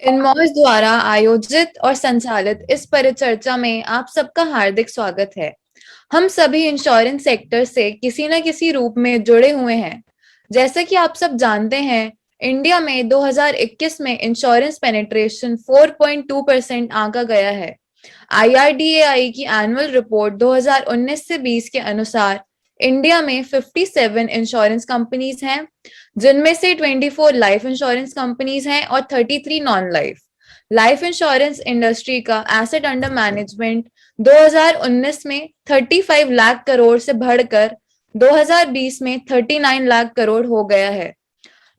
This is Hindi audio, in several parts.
इनमॉस द्वारा आयोजित और संचालित इस परिचर्चा में आप सबका हार्दिक स्वागत है। हम सभी इंश्योरेंस सेक्टर से किसी न किसी रूप में जुड़े हुए हैं। जैसा कि आप सब जानते हैं, इंडिया में 2021 में इंश्योरेंस पेनिट्रेशन 4.2% आंका गया है। IRDAI की एनुअल रिपोर्ट 2019 से 20 के अनुसार इंडिया में 57 इंश्योरेंस कंपनीज हैं, जिनमें से 24 लाइफ इंश्योरेंस कंपनीज हैं और 33 non life. Life insurance industry का एसेट अंडर मैनेजमेंट 2019 में 35 लाख करोड़ से बढ़कर 2020 में 39 लाख करोड़ हो गया है।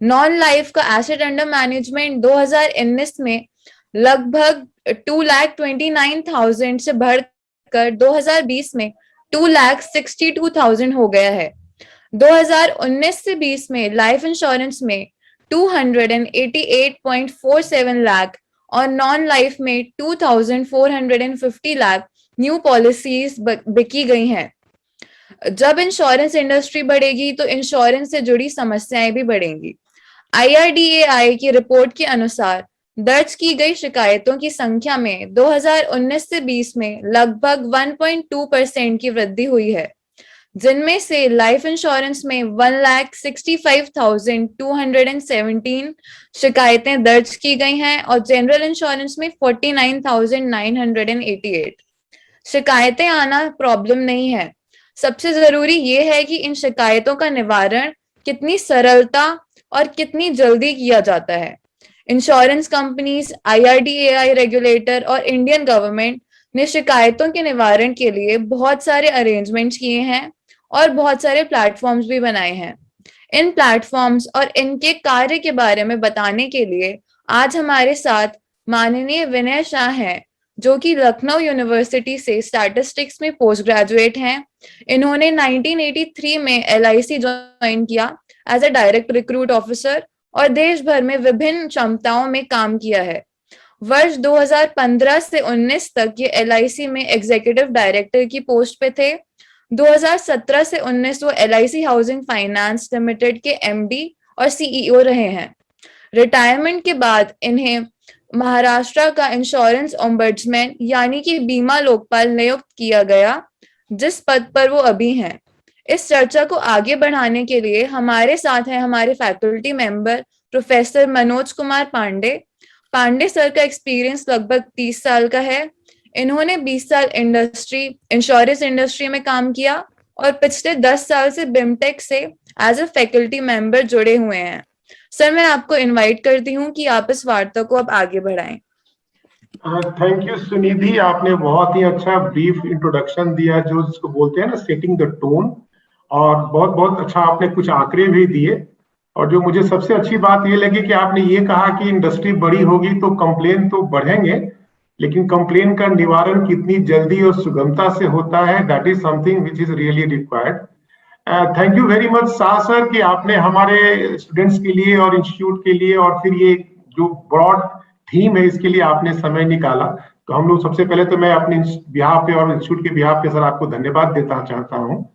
नॉन लाइफ का एसेट अंडर मैनेजमेंट 2019 में लगभग 2,29,000 से बढ़कर 2020 में 2,62,000 हो गया है। 2019 से 20 में लाइफ इंश्योरेंस में 288.47 लाख और नॉन लाइफ में 2,450 लाख न्यू पॉलिसीज बिकी गई हैं। जब इंश्योरेंस इंडस्ट्री बढ़ेगी तो इंश्योरेंस से जुड़ी समस्याएं भी बढ़ेंगी। IRDAI की रिपोर्ट के अनुसार दर्ज की गई शिकायतों की संख्या में 2019 से 20 में लगभग 1.2% की वृद्धि हुई है, जिनमें से लाइफ इंश्योरेंस में 1,65,217 शिकायतें दर्ज की गई हैं और जनरल इंश्योरेंस में 49,988। शिकायतें आना प्रॉब्लम नहीं है। सबसे जरूरी ये है कि इन शिकायतों का निवारण कितनी सरलता और कितनी जल्दी किया जाता है। इंश्योरेंस कंपनीज, IRDAI रेगुलेटर और इंडियन गवर्नमेंट ने शिकायतों के निवारण के लिए बहुत सारे अरेंजमेंट्स किए हैं और बहुत सारे प्लेटफॉर्म्स भी बनाए हैं। इन प्लेटफॉर्म्स और इनके कार्य के बारे में बताने के लिए आज हमारे साथ माननीय विनय शाह हैं, जो कि लखनऊ यूनिवर्सिटी से स्टैटिस्टिक्स में पोस्ट ग्रेजुएट हैं। इन्होंने 1983 में LIC ज्वाइन किया as a direct recruit officer और देश भर में विभिन्न क्षमताओं में काम किया है। वर्ष 2015 से 19 तक ये LIC में एग्जीक्यूटिव डायरेक्टर की पोस्ट पे थे। 2017 से 19 वो LIC हाउसिंग फाइनेंस लिमिटेड के MD और CEO रहे हैं। रिटायरमेंट के बाद इन्हें महाराष्ट्र का इंश्योरेंस ओम्बड्समैन यानी कि बीमा लोकपाल नियुक्त किया गया, जिस पद पर वो अभी हैं। इस चर्चा को आगे बढ़ाने के लिए हमारे साथ हैं हमारे faculty member professor Manoj Kumar Pandey. Pandey sir का एक्सपीरियंस लगभग 30 साल का है। इन्होंने 20 साल इंश्योरेंस इंडस्ट्री में काम किया और पिछले 10 साल से बिमटेक से एज अ फैकल्टी मेंबर जुड़े हुए हैं। सर, मैं आपको इनवाइट करती हूँ कि आप इस वार्ता को अब आगे बढ़ाएं। थैंक यू सुनिधि, आपने बहुत ही अच्छा ब्रीफ इंट्रोडक्शन दिया, जो जिसको बोलते हैं ना सेटिंग द टोन, और बहुत बहुत अच्छा आपने कुछ आंकड़े भी दिए। और जो मुझे सबसे अच्छी बात ये लगी कि आपने ये कहा कि इंडस्ट्री बड़ी होगी तो कंप्लेन तो बढ़ेंगे, लेकिन कंप्लेन का निवारण कितनी जल्दी और सुगमता से होता है, that is something which is really required. Thank you very much Shah sir कि आपने हमारे स्टूडेंट्स के लिए और इंस्टीट्यूट के लिए और फिर ये जो ब्रॉड थीम है इसके लिए आपने समय निकाला। तो हम लोग सबसे पहले तो मैं अपने बिहाफ पे और इंस्टीट्यूट के बिहाफ पे सर आपको धन्यवाद देना चाहता हूँ।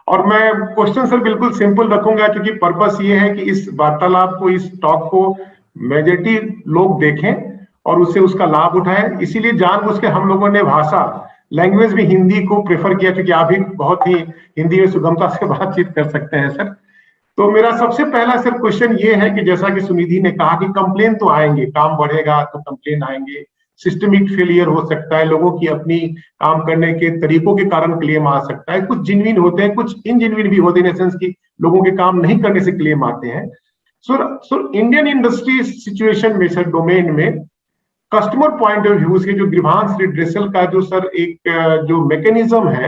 और मैं क्वेश्चन सर बिल्कुल सिंपल रखूंगा, क्योंकि पर्पस ये है कि इस वार्तालाप को, इस टॉक को मेजॉरिटी लोग देखें और उससे उसका लाभ उठाएं। इसीलिए जानबूझ के हम लोगों ने भाषा, लैंग्वेज भी हिंदी को प्रेफर किया, क्योंकि आप भी बहुत ही हिंदी में सुगमता से बातचीत कर सकते हैं सर। तो मेरा सबसे पहला सर क्वेश्चन ये है कि जैसा कि सुनिधि ने कहा कि कंप्लेन तो आएंगे, काम बढ़ेगा तो कंप्लेन आएंगे, सिस्टमिक फेलियर हो सकता है, लोगों की अपनी काम करने के तरीकों के कारण क्लेम आ सकता है, कुछ जेन्युइन होते हैं, कुछ इनजेन्युइन भी होते हैं, इन सेंस की लोगों के काम नहीं करने से क्लेम आते हैं। सो इंडियन इंडस्ट्री सिचुएशन में सर, डोमेन में कस्टमर पॉइंट ऑफ व्यू से जो ग्रीवांस रिड्रेसल का जो सर एक जो मैकेनिज्म है,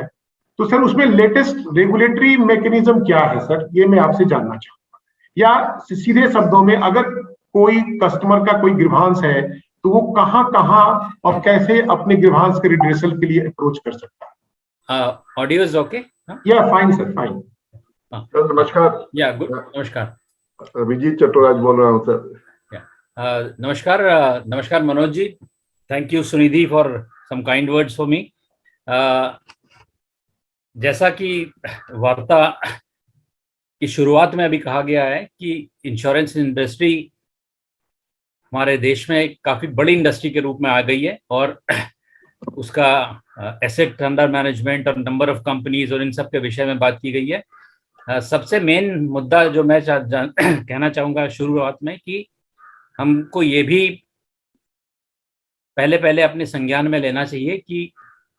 तो सर उसमें लेटेस्ट रेगुलेटरी मैकेनिज्म क्या है सर, ये मैं आपसे जानना चाहूंगा। या सीधे शब्दों में, अगर कोई कस्टमर का कोई ग्रीवांस है तो वो कहाँ कहाँ और कैसे अपने ग्रीवांस के रिड्रेसल के लिए अप्रोच कर सकता है। Audio is okay? या फाइन सर, फाइन। नमस्कार। या गुड, नमस्कार। विजीत चट्टोराज बोल रहा हूँ सर। नमस्कार, नमस्कार Manoj ji. Thank you Sunidhi for some kind words for me. जैसा कि वार्ता की शुरुआत में अभी कहा गया है कि इंश्योरेंस इंडस्ट्री हमारे देश में एक काफी बड़ी इंडस्ट्री के रूप में आ गई है और उसका एसेट अंडर मैनेजमेंट और नंबर ऑफ कंपनीज और इन सब के विषय में बात की गई है। सबसे मेन मुद्दा जो मैं कहना चाहूँगा शुरुआत में कि हमको ये भी पहले अपने संज्ञान में लेना चाहिए कि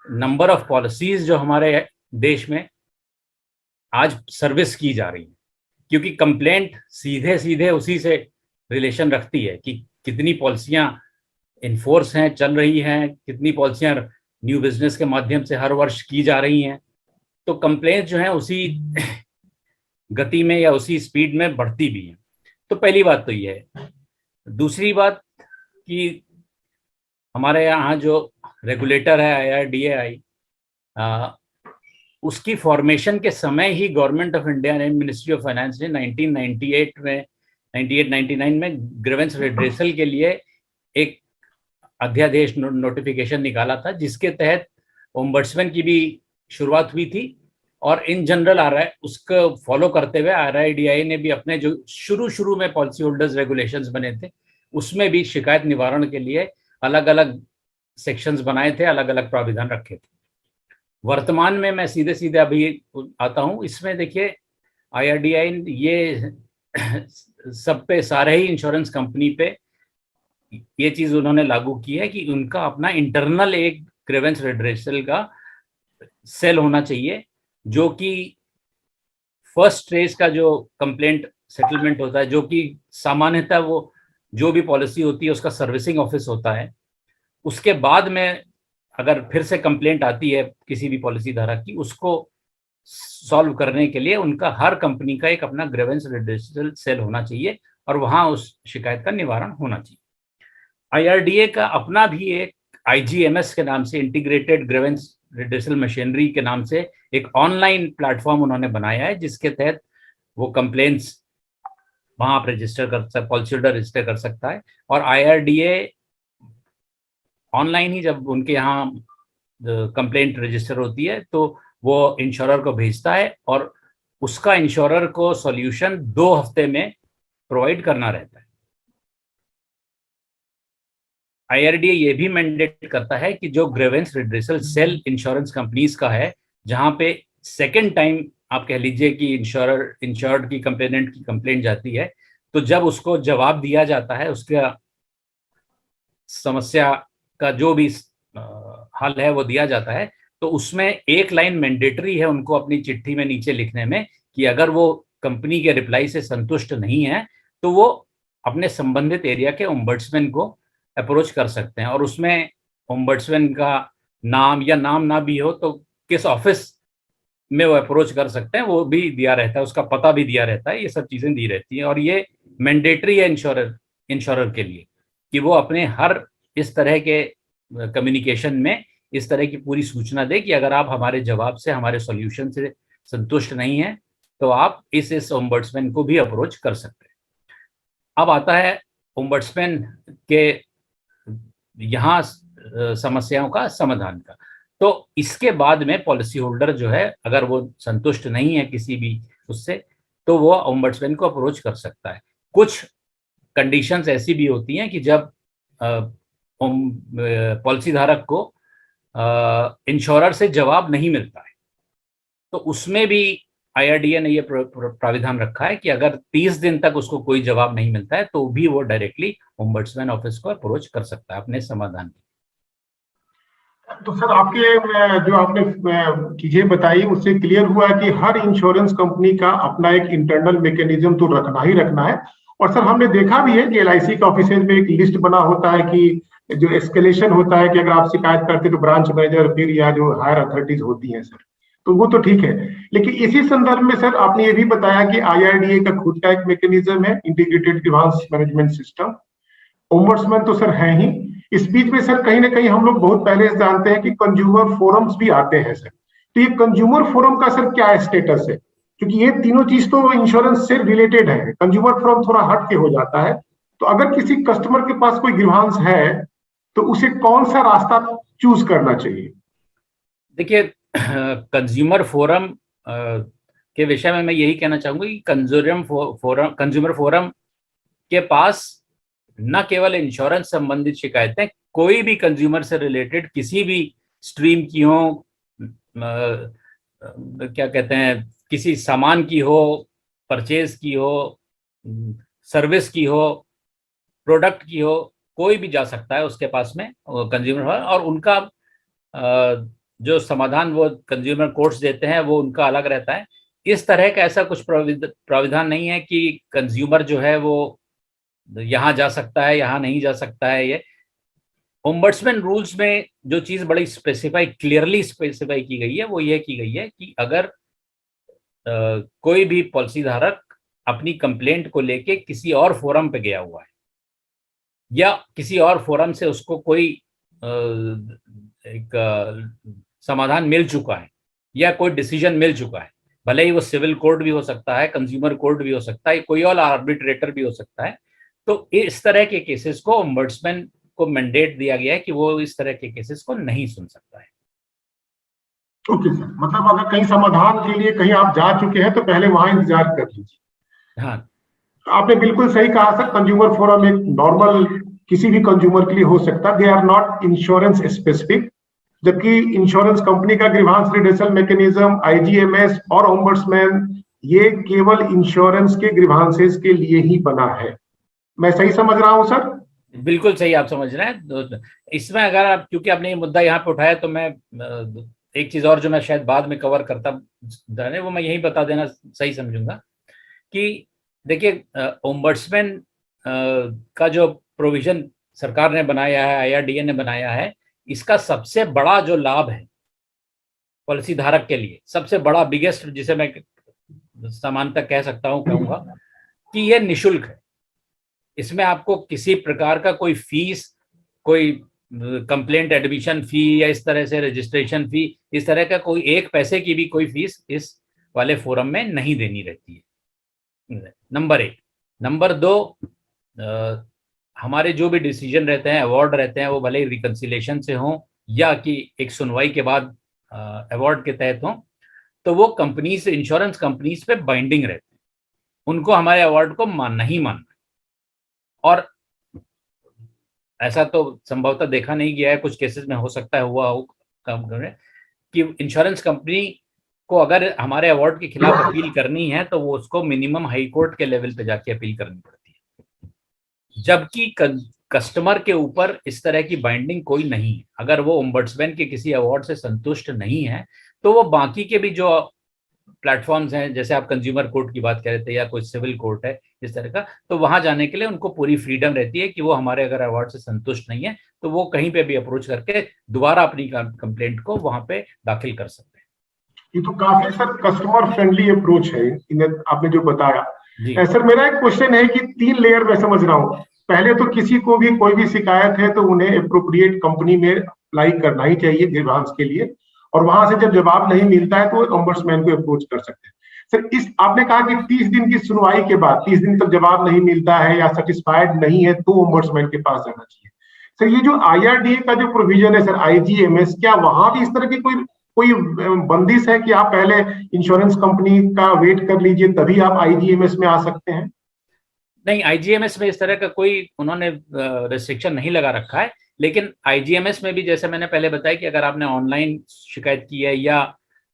नंबर ऑफ पॉलिसीज जो हमारे देश में आज सर्विस की जा रही है, क्योंकि कंप्लेंट सीधे सीधे उसी से रिलेशन रखती है कि कितनी पॉलिसियां इन्फोर्स हैं, चल रही हैं, कितनी पॉलिसियां न्यू बिजनेस के माध्यम से हर वर्ष की जा रही हैं। तो कंप्लेंट जो है उसी गति में या उसी स्पीड में बढ़ती भी है। तो पहली बात तो ये है। दूसरी बात कि हमारे यहाँ जो रेगुलेटर है IRDAI, उसकी फॉर्मेशन के समय ही गवर्नमेंट ऑफ इंडिया ने, मिनिस्ट्री ऑफ फाइनेंस ने 98-99 में ग्रीवेंस रिड्रेसल के लिए एक अध्यादेश नोटिफिकेशन निकाला था, जिसके तहत ओम्बड्समैन की भी शुरुआत हुई थी। और इन जनरल उसको फॉलो करते हुए RIDI ने भी अपने जो शुरू में पॉलिसी होल्डर्स रेगुलेशंस बने थे उसमें भी शिकायत निवारण के लिए अलग अलग सेक्शंस बनाए थे, अलग अलग प्राविधान रखे थे। वर्तमान में मैं सीधे अभी आता हूं, इसमें देखिए IRDAI ये सब पे, सारे ही इंश्योरेंस कंपनी पे ये चीज उन्होंने लागू की है कि उनका अपना इंटरनल एक ग्रीवेंस रिड्रेसल का सेल होना चाहिए, जो कि फर्स्ट स्टेज का जो कंप्लेंट सेटलमेंट होता है, जो कि सामान्यतः वो जो भी पॉलिसी होती है उसका सर्विसिंग ऑफिस होता है। उसके बाद में अगर फिर से कंप्लेंट आती है किसी भी पॉलिसी धारक की, उसको सॉल्व करने के लिए उनका हर कंपनी का एक अपना ग्रीवेंस रिड्रेसल सेल होना चाहिए और वहां उस शिकायत का निवारण होना चाहिए। IRDA का अपना भी एक IGMS के नाम से, इंटीग्रेटेड ग्रीवेंस रिड्रेसल मशीनरी के नाम से एक ऑनलाइन प्लेटफॉर्म उन्होंने बनाया है, जिसके तहत वो कंप्लेंट्स वहां आप रजिस्टर कर सकते, पॉलिसी होल्डर रजिस्टर कर सकता है। और IRDA ऑनलाइन ही जब उनके यहाँ कंप्लेंट रजिस्टर होती है तो वो इंश्योरर को भेजता है और उसका इंश्योरर को सॉल्यूशन 2 हफ्ते में प्रोवाइड करना रहता है। IRDA ये भी मैंडेट करता है कि जो grievance redressal cell insurance companies का है, जहां पे सेकेंड टाइम आप कह लीजिए कि इंश्योर्ड की कंप्लेनेंट की कंप्लेंट जाती है, तो जब उसको जवाब दिया जाता है, उसका समस्या का जो भी हल है वो दिया जाता है, तो उसमें एक लाइन मैंडेटरी है उनको अपनी चिट्ठी में नीचे लिखने में कि अगर वो कंपनी के रिप्लाई से संतुष्ट नहीं है तो वो अपने संबंधित एरिया के ओम्बड्समैन को अप्रोच कर सकते हैं। और उसमें ओम्बड्समैन का नाम या नाम ना भी हो तो किस ऑफिस में वो अप्रोच कर सकते हैं वो भी दिया रहता है, उसका पता भी दिया रहता है, ये सब चीजें दी रहती हैं। और ये मैंडेटरी है इंश्योरर के लिए कि वो अपने हर इस तरह के कम्युनिकेशन में इस तरह की पूरी सूचना दे कि अगर आप हमारे जवाब से, हमारे सॉल्यूशन से संतुष्ट नहीं हैं तो आप इस ओम्बड्समैन को भी अप्रोच कर सकते हैं। अब आता है ओम्बड्समैन के यहाँ समस्याओं का समाधान का। तो इसके बाद में पॉलिसी होल्डर जो है, अगर वो संतुष्ट नहीं है किसी भी उससे, तो वो ओम्बड्समैन को अप्रोच कर सकता है। कुछ कंडीशंस ऐसी भी होती हैं कि जब पॉलिसी धारक को इंश्योरर से जवाब नहीं मिलता है, तो उसमें भी IRDA ने ये प्राविधान रखा है कि अगर 30 दिन तक उसको कोई जवाब नहीं मिलता है तो भी वो डायरेक्टली ओम्बड्समैन ऑफिस को अप्रोच कर सकता है अपने समाधान के। तो सर, आपके जो आपने चीजें बताई उससे क्लियर हुआ है कि हर इंश्योरेंस कंपनी का अपना एक इंटरनल मैकेनिज्म तो रखना ही रखना है। और सर, हमने देखा भी है कि LIC के ऑफिस में एक लिस्ट बना होता है कि जो एस्केलेशन होता है कि अगर आप शिकायत करते तो ब्रांच मैनेजर फिर या जो हायर अथॉरिटीज होती हैं सर, तो वो तो ठीक है। लेकिन इसी संदर्भ में सर आपने ये भी बताया कि IRDA का खुद का एक मैकेनिज्म है, integrated grievance management system. Ombudsman तो सर है ही। इस बीच में सर कहीं ना कहीं हम लोग बहुत पहले से जानते हैं कि कंज्यूमर फोरम्स भी आते हैं सर। तो ये कंज्यूमर फोरम का सर क्या स्टेटस है? क्योंकि ये तीनों चीज तो इंश्योरेंस से रिलेटेड है, कंज्यूमर फोरम थोड़ा हट के हो जाता है। तो अगर किसी कस्टमर के पास कोई ग्रीवांस है तो उसे कौन सा रास्ता चूज करना चाहिए? देखिए, कंज्यूमर फोरम के विषय में मैं यही कहना चाहूंगा कि कंज्यूमर फोरम के पास न केवल इंश्योरेंस संबंधित शिकायतें, कोई भी कंज्यूमर से रिलेटेड किसी भी स्ट्रीम की हो, क्या कहते हैं, किसी सामान की हो, परचेज की हो, सर्विस की हो, प्रोडक्ट की हो, कोई भी जा सकता है उसके पास में कंज्यूमर, और उनका जो समाधान वो कंज्यूमर कोर्ट्स देते हैं वो उनका अलग रहता है। इस तरह का ऐसा कुछ प्राविधान नहीं है कि कंज्यूमर जो है वो यहाँ जा सकता है, यहाँ नहीं जा सकता है। ये ओम्बड्समैन रूल्स में जो चीज बड़ी क्लियरली स्पेसिफाई की गई है वो ये की गई है कि अगर कोई भी पॉलिसी धारक अपनी कंप्लेंट को लेके किसी और फोरम पे गया हुआ है या किसी और फोरम से उसको कोई एक समाधान मिल चुका है या कोई डिसीजन मिल चुका है, भले ही वो सिविल कोर्ट भी हो सकता है, कंज्यूमर कोर्ट भी हो सकता है, कोई और आर्बिट्रेटर भी हो सकता है, तो इस तरह के केसेस को ओम्बड्समैन को मैंडेट दिया गया है कि वो इस तरह के केसेस को नहीं सुन सकता है। ओके सर, मतलब अगर कहीं समाधान के लिए कहीं आप जा चुके हैं तो पहले वहां इंतजार कर लीजिए। हाँ, आपने बिल्कुल सही कहा सर, कंज्यूमर फोरम एक नॉर्मल किसी भी कंज्यूमर के लिए हो सकता है, they are not insurance specific, जबकि इंश्योरेंस कंपनी का ग्रीवांस रिड्रेसल मैकेनिज्म, आईजीएमएस और ओम्बड्समैन ये केवल इंश्योरेंस के ग्रीवांसेस के लिए ही बना है। मैं सही समझ रहा हूं सर? बिल्कुल सही आप समझ रहे हैं। इसमें अगर आप, क्योंकि आपने ये मुद्दा यहाँ पे उठाया, तो मैं एक चीज और जो मैं शायद बाद में कवर करता वो मैं यही बता देना सही समझूंगा कि देखिए, ओम्बड्समैन का जो प्रोविजन सरकार ने बनाया है, आईआरडीए ने बनाया है, इसका सबसे बड़ा जो लाभ है पॉलिसी धारक के लिए, सबसे बड़ा बिगेस्ट, जिसे मैं सामान्यतः कह सकता हूँ, कहूंगा कि यह निशुल्क है। इसमें आपको किसी प्रकार का कोई फीस, कोई कंप्लेंट एडमिशन फी या इस तरह से रजिस्ट्रेशन फी, इस तरह का कोई एक पैसे की भी कोई फीस इस वाले फोरम में नहीं देनी रहती है, नंबर एक। नंबर दो, हमारे जो भी डिसीजन रहते हैं, अवार्ड रहते हैं, वो भले ही रिकंसिलेशन से हों या कि एक सुनवाई के बाद अवार्ड के तहत हों, तो वो कंपनीज, इंश्योरेंस कंपनीज पे बाइंडिंग रहते हैं, उनको हमारे अवार्ड को मानना ही मानना। और ऐसा तो संभवतः देखा नहीं गया है, कुछ केसेस में हो सकता है हुआ हो कि इंश्योरेंस कंपनी को अगर हमारे अवार्ड के खिलाफ अपील करनी है तो वो उसको मिनिमम हाई कोर्ट के लेवल पे जाके अपील करनी पड़ती है, जबकि कस्टमर के ऊपर इस तरह की बाइंडिंग कोई नहीं है। अगर वो ओम्बड्समैन के किसी अवार्ड से संतुष्ट नहीं है तो वो बाकी के भी जो प्लेटफॉर्म्स हैं, जैसे आप कंज्यूमर कोर्ट की बात कर रहे थे या कोई सिविल कोर्ट है इस तरह का, तो वहां जाने के लिए उनको पूरी फ्रीडम रहती है कि वो हमारे अगर अवार्ड से संतुष्ट नहीं है तो वो कहीं पे भी अप्रोच करके दोबारा अपनी कंप्लेंट को वहां पे दाखिल कर सकते हैं। ये तो काफी सर कस्टमर फ्रेंडली अप्रोच है आपने जो बताया। सर मेरा एक क्वेश्चन है कि 3 लेयर में समझ रहा हूँ। पहले तो किसी को भी कोई भी शिकायत है तो उन्हें अप्रोप्रिएट कंपनी में अप्लाई करना ही चाहिए ग्रीवांस के लिए, और वहां से जब जवाब नहीं मिलता है तो ओम्बड्समैन को अप्रोच कर सकते हैं। सर इस आपने कहा कि 30 दिन की सुनवाई के बाद 30 दिन तक जवाब नहीं मिलता है या सेटिस्फाइड नहीं है तो ओम्बड्समैन के पास जाना चाहिए। सर ये जो आईआरडीए का जो प्रोविजन है सर, आईजीएमएस, क्या वहां भी इस तरह की कोई बंदिश है कि आप पहले इंश्योरेंस कंपनी का वेट कर लीजिए तभी आप आईजीएमएस में आ सकते हैं? नहीं, आईजीएमएस में इस तरह का कोई उन्होंने रेस्ट्रिक्शन नहीं लगा रखा है, लेकिन आईजीएमएस में भी जैसे मैंने पहले बताया कि अगर आपने ऑनलाइन शिकायत की है या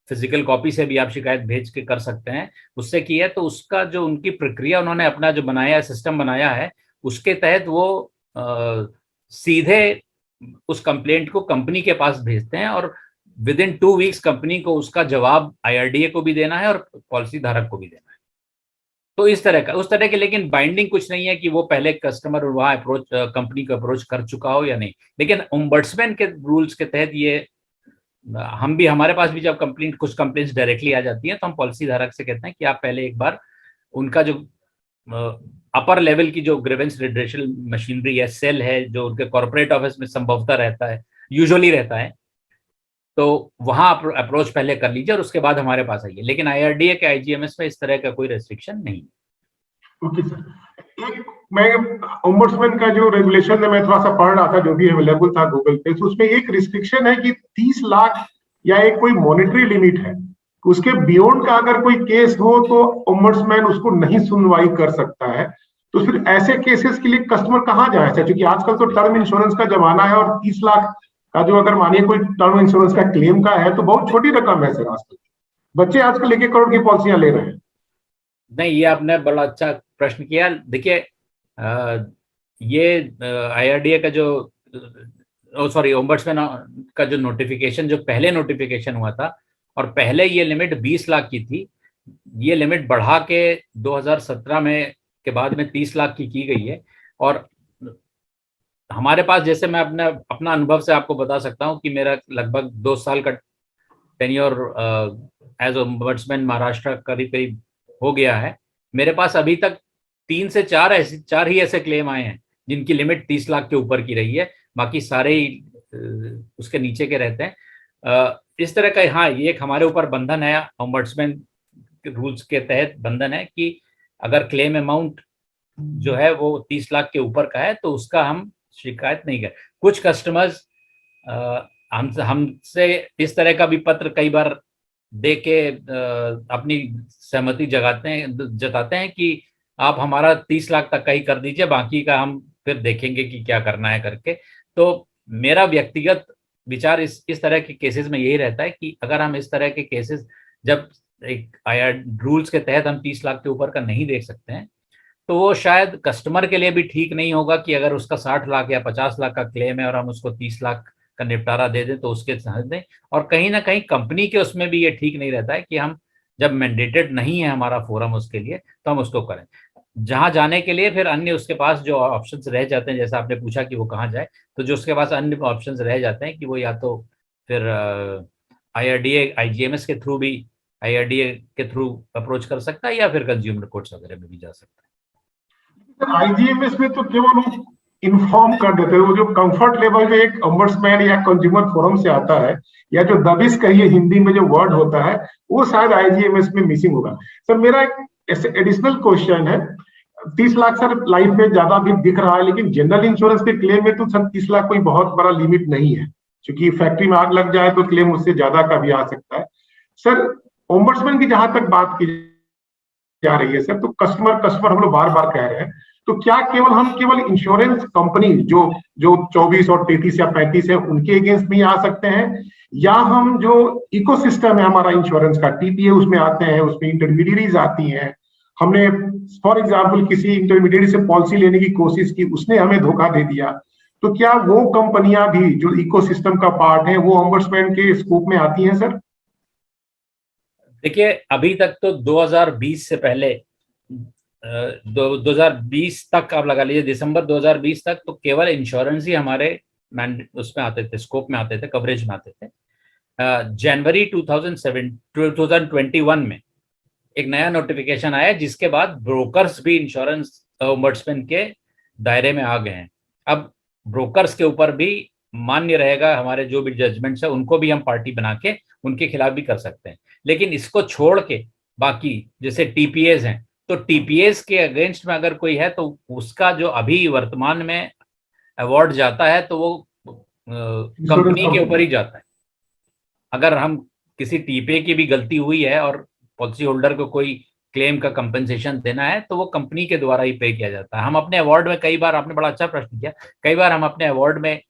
फिजिकल कॉपी से भी आप शिकायत भेज के कर सकते हैं, उससे की है, तो उसका जो उनकी प्रक्रिया उन्होंने अपना जो बनाया है, सिस्टम बनाया है, उसके तहत वो सीधे उस कंप्लेंट को कंपनी के पास भेजते हैं और विद इन 2 वीक्स कंपनी को उसका जवाब आईआरडीए को भी देना है और पॉलिसी धारक को भी देना है। तो इस तरह का, उस तरह के, लेकिन बाइंडिंग कुछ नहीं है कि वो पहले कस्टमर वहां अप्रोच कंपनी को अप्रोच कर चुका हो या नहीं। लेकिन ओम्बड्समैन के रूल्स के तहत ये हम भी, हमारे पास भी जब कुछ कंप्लेंट्स डायरेक्टली आ जाती हैं तो हम पॉलिसी धारक से कहते हैं कि आप पहले एक बार उनका जो अपर लेवल की जो ग्रीवेंस रिड्रेसल मशीनरी है, सेल है, जो उनके कॉर्पोरेट ऑफिस में संभवतः रहता है, यूजुअली रहता है, तो वहां अप्रोच पहले कर लीजिए और उसके बाद हमारे पास आइए। लेकिन आईआरडीए के आईजीएमएस में इस तरह का कोई रेस्ट्रिक्शन नहीं है। ओके सर, एक मैं ओम्बड्समैन का जो रेगुलेशन है मैं थोड़ा सा पढ़ रहा था, जो भी अवेलेबल था गूगल पे, तो उसमें एक रिस्ट्रिक्शन है कि 30 लाख या एक कोई मॉनेटरी लिमिट है, उसके बियॉन्ड का अगर कोई केस हो तो ओम्बड्समैन उसको नहीं सुनवाई कर सकता है। तो फिर ऐसे केसेस के लिए कस्टमर कहाँ जाए सर? क्योंकि आजकल तो टर्म इंश्योरेंस का जमाना है और 30 लाख का जो अगर मानिए कोई टर्म इंश्योरेंस का क्लेम का है तो बहुत छोटी रकम है सर। आजकल बच्चे आजकल 1-1 करोड़ की पॉलिसियां ले रहे हैं। नहीं, ये आपने बड़ा अच्छा प्रश्न किया। देखिए, ये IRDA का जो सॉरी ओम्बड्समैन का जो नोटिफिकेशन, जो पहले नोटिफिकेशन हुआ था, और पहले ये लिमिट 20 लाख की थी, ये लिमिट बढ़ा के 2017 में के बाद में 30 लाख की गई है। और हमारे पास, जैसे मैं अपना अनुभव से आपको बता सकता हूं कि मेरा लगभग 2 साल का टेन्योर एज ओम्बड्समैन महाराष्ट्र करीब करीब हो गया है। मेरे पास अभी तक 3 से 4 ही ऐसे क्लेम आए हैं जिनकी लिमिट 30 लाख के ऊपर की रही है, बाकी सारे ही उसके नीचे के रहते हैं। इस तरह का, हाँ, ये एक हमारे ऊपर बंधन है, ओम्बड्समैन रूल्स के तहत बंधन है कि अगर क्लेम अमाउंट जो है वो 30 लाख के ऊपर का है तो उसका हम शिकायत नहीं कर। कुछ कस्टमर्स हमसे इस तरह का भी पत्र कई बार दे के अपनी सहमति जताते हैं कि आप हमारा 30 लाख तक का ही कर दीजिए, बाकी का हम फिर देखेंगे कि क्या करना है करके। तो मेरा व्यक्तिगत विचार इस तरह के केसेस में यही रहता है कि अगर हम इस तरह के केसेस, जब एक रूल्स के तहत हम 30 लाख के ऊपर का नहीं देख सकते हैं, तो वो शायद कस्टमर के लिए भी ठीक नहीं होगा कि अगर उसका 60 लाख या 50 लाख का क्लेम है और हम उसको 30 लाख का निपटारा दे दें तो उसके समझ दें। और कहीं ना कहीं कंपनी के उसमें भी ये ठीक नहीं रहता है कि हम जब मैंडेटेड नहीं है हमारा फोरम उसके लिए तो हम उसको करें। जहां जाने के लिए फिर अन्य उसके पास जो ऑप्शंस रह जाते हैं, जैसा आपने पूछा कि वो कहाँ जाए, तो जो उसके पास अन्य ऑप्शंस रह जाते हैं कि वो या तो फिर IRDA IGMS के थ्रू भी, IRDA के थ्रू अप्रोच कर सकता है, या फिर कंज्यूमर कोर्ट्स वगैरह में भी जा सकता है। IGMS में तो केवल इन्फॉर्म कर देते हैं, वो जो कंफर्ट लेवल में एक ओम्बड्समैन या कंज्यूमर फोरम से आता है, या जो दबिश कहिए हिंदी में जो वर्ड होता है, वो शायद IGMS में मिसिंग होगा। सर मेरा एक एडिशनल क्वेश्चन है, 30 लाख सर लाइफ में ज्यादा भी दिख रहा है, लेकिन जनरल इंश्योरेंस के क्लेम में तो सर 30 लाख कोई बहुत बड़ा लिमिट नहीं है, क्योंकि फैक्ट्री में आग लग जाए तो क्लेम उससे ज्यादा का भी आ सकता है। सर ओम्बड्समैन की जहां तक बात की जा रही है सर, तो कस्टमर हम लोग बार बार कह रहे हैं, तो क्या केवल इंश्योरेंस कंपनी जो 24 और 33 या 35 है उनके अगेंस्ट में आ सकते हैं, या हम जो इकोसिस्टम है हमारा इंश्योरेंस का, TPA उसमें आते हैं, उसमें इंटरमीडियरीज आती हैं, हमने फॉर एग्जाम्पल किसी इंटरमीडियरी से पॉलिसी लेने की कोशिश की, उसने हमें धोखा दे दिया, तो क्या वो कंपनियां भी जो इकोसिस्टम का पार्ट है वो ओम्बड्समैन के स्कोप में आती हैं सर? देखिए, अभी तक तो 2020 से पहले 2020 तक आप लगा लीजिए, दिसंबर 2020 तक तो केवल इंश्योरेंस ही हमारे उसमें आते थे, स्कोप में आते थे, कवरेज में आते थे। जनवरी 2021 में एक नया नोटिफिकेशन आया, जिसके बाद ब्रोकर्स भी इंश्योरेंस ओम्बड्समैन के दायरे में आ गए हैं। अब ब्रोकर्स के ऊपर भी मान्य रहेगा, हमारे जो भी जजमेंट्स है उनको भी हम पार्टी बना के उनके खिलाफ भी कर सकते हैं। लेकिन इसको छोड़ के बाकी जैसे TPAs हैं, तो TPAs के अगेंस्ट में अगर कोई है तो उसका जो अभी वर्तमान में अवार्ड जाता है तो वो कंपनी के ऊपर ही जाता है। अगर हम किसी TPA की भी गलती हुई है और पॉलिसी होल्डर को कोई क्लेम का कंपनसेशन देना है तो वो कंपनी के द्वारा ही पे किया जाता है। हम अपने अवार्ड में कई बार, आपने बड़ा अच्छा प्रश्न किया, कई बार हम अपने अवार्ड में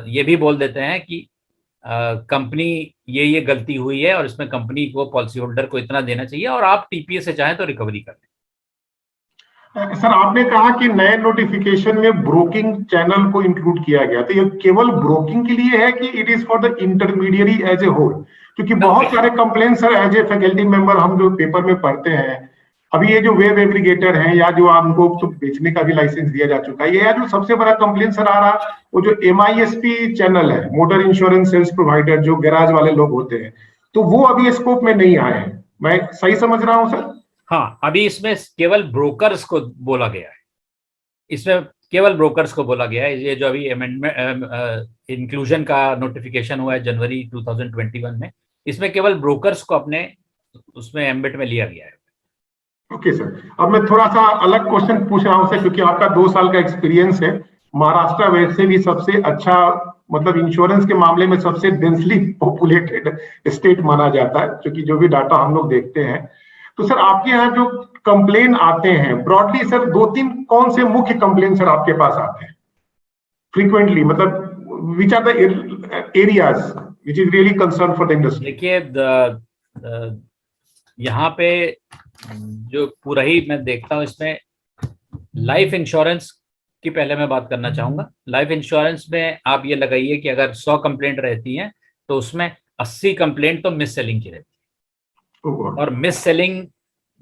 ये भी बोल देते हैं कि कंपनी ये गलती हुई है और इसमें कंपनी को, पॉलिसी होल्डर को इतना देना चाहिए, और आप TPA से चाहें तो रिकवरी कर लें। सर आपने कहा कि नए नोटिफिकेशन में ब्रोकिंग चैनल को इंक्लूड किया गया, तो ये केवल ब्रोकिंग के लिए है कि it is for the intermediary as a whole? क्योंकि बहुत सारे complain sir as a faculty member हम जो पेपर में पढ़ते हैं, अभी ये जो वेब एग्रीगेटर है या जो हमको तो बेचने का भी लाइसेंस दिया जा चुका है, ये जो सबसे बड़ा कंप्लेन सर आ रहा, वो जो MISP चैनल है, मोटर इंश्योरेंस सेल्स प्रोवाइडर, जो गैराज वाले लोग होते हैं, तो वो अभी स्कोप में नहीं आए हैं। मैं सही समझ रहा हूँ सर? हाँ, अभी इसमें केवल ब्रोकर्स को बोला गया है, इसमें केवल ब्रोकर्स को बोला गया है। ये जो अभी अमेंडमेंट इंक्लूजन का नोटिफिकेशन हुआ है जनवरी 2021 में, इसमें केवल ब्रोकर्स को अपने उसमें एम्बेड में लिया गया है। ओके सर, अब मैं थोड़ा सा अलग क्वेश्चन पूछ रहा हूँ सर, क्योंकि आपका 2 साल का एक्सपीरियंस है। महाराष्ट्र वैसे भी सबसे अच्छा, मतलब इंश्योरेंस के मामले में सबसे डेंसली पॉपुलेटेड स्टेट माना जाता है, क्योंकि जो भी डाटा हम लोग देखते हैं, तो सर आपके यहाँ जो कंप्लेन आते हैं ब्रॉडली सर, 2-3 कौन से मुख्य कंप्लेन सर आपके पास आते हैं फ्रीक्वेंटली, मतलब which are the areas which is really concern for the industry? देखिए, यहाँ पे जो पूरा ही मैं देखता हूँ, इसमें लाइफ इंश्योरेंस की पहले मैं बात करना चाहूंगा। लाइफ इंश्योरेंस में आप ये लगाइए कि अगर 100 कंप्लेंट रहती हैं तो उसमें 80 कंप्लेंट तो मिस सेलिंग की रहती है। और मिस सेलिंग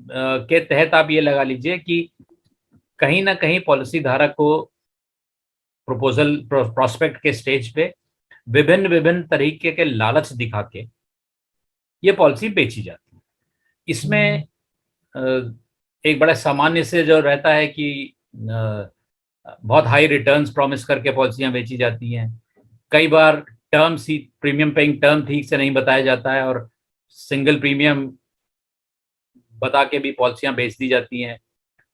के तहत आप ये लगा लीजिए कि कहीं ना कहीं पॉलिसी धारक को प्रपोजल प्रोस्पेक्ट के स्टेज पे विभिन्न विभिन्न तरीके के लालच दिखा के ये पॉलिसी बेची जाती है। इसमें एक बड़ा सामान्य से जो रहता है कि बहुत हाई रिटर्न्स प्रॉमिस करके पॉलिसियां बेची जाती हैं। कई बार टर्म्स ही, प्रीमियम पेइंग टर्म ठीक से नहीं बताया जाता है और सिंगल प्रीमियम बता के भी पॉलिसियां बेच दी जाती हैं।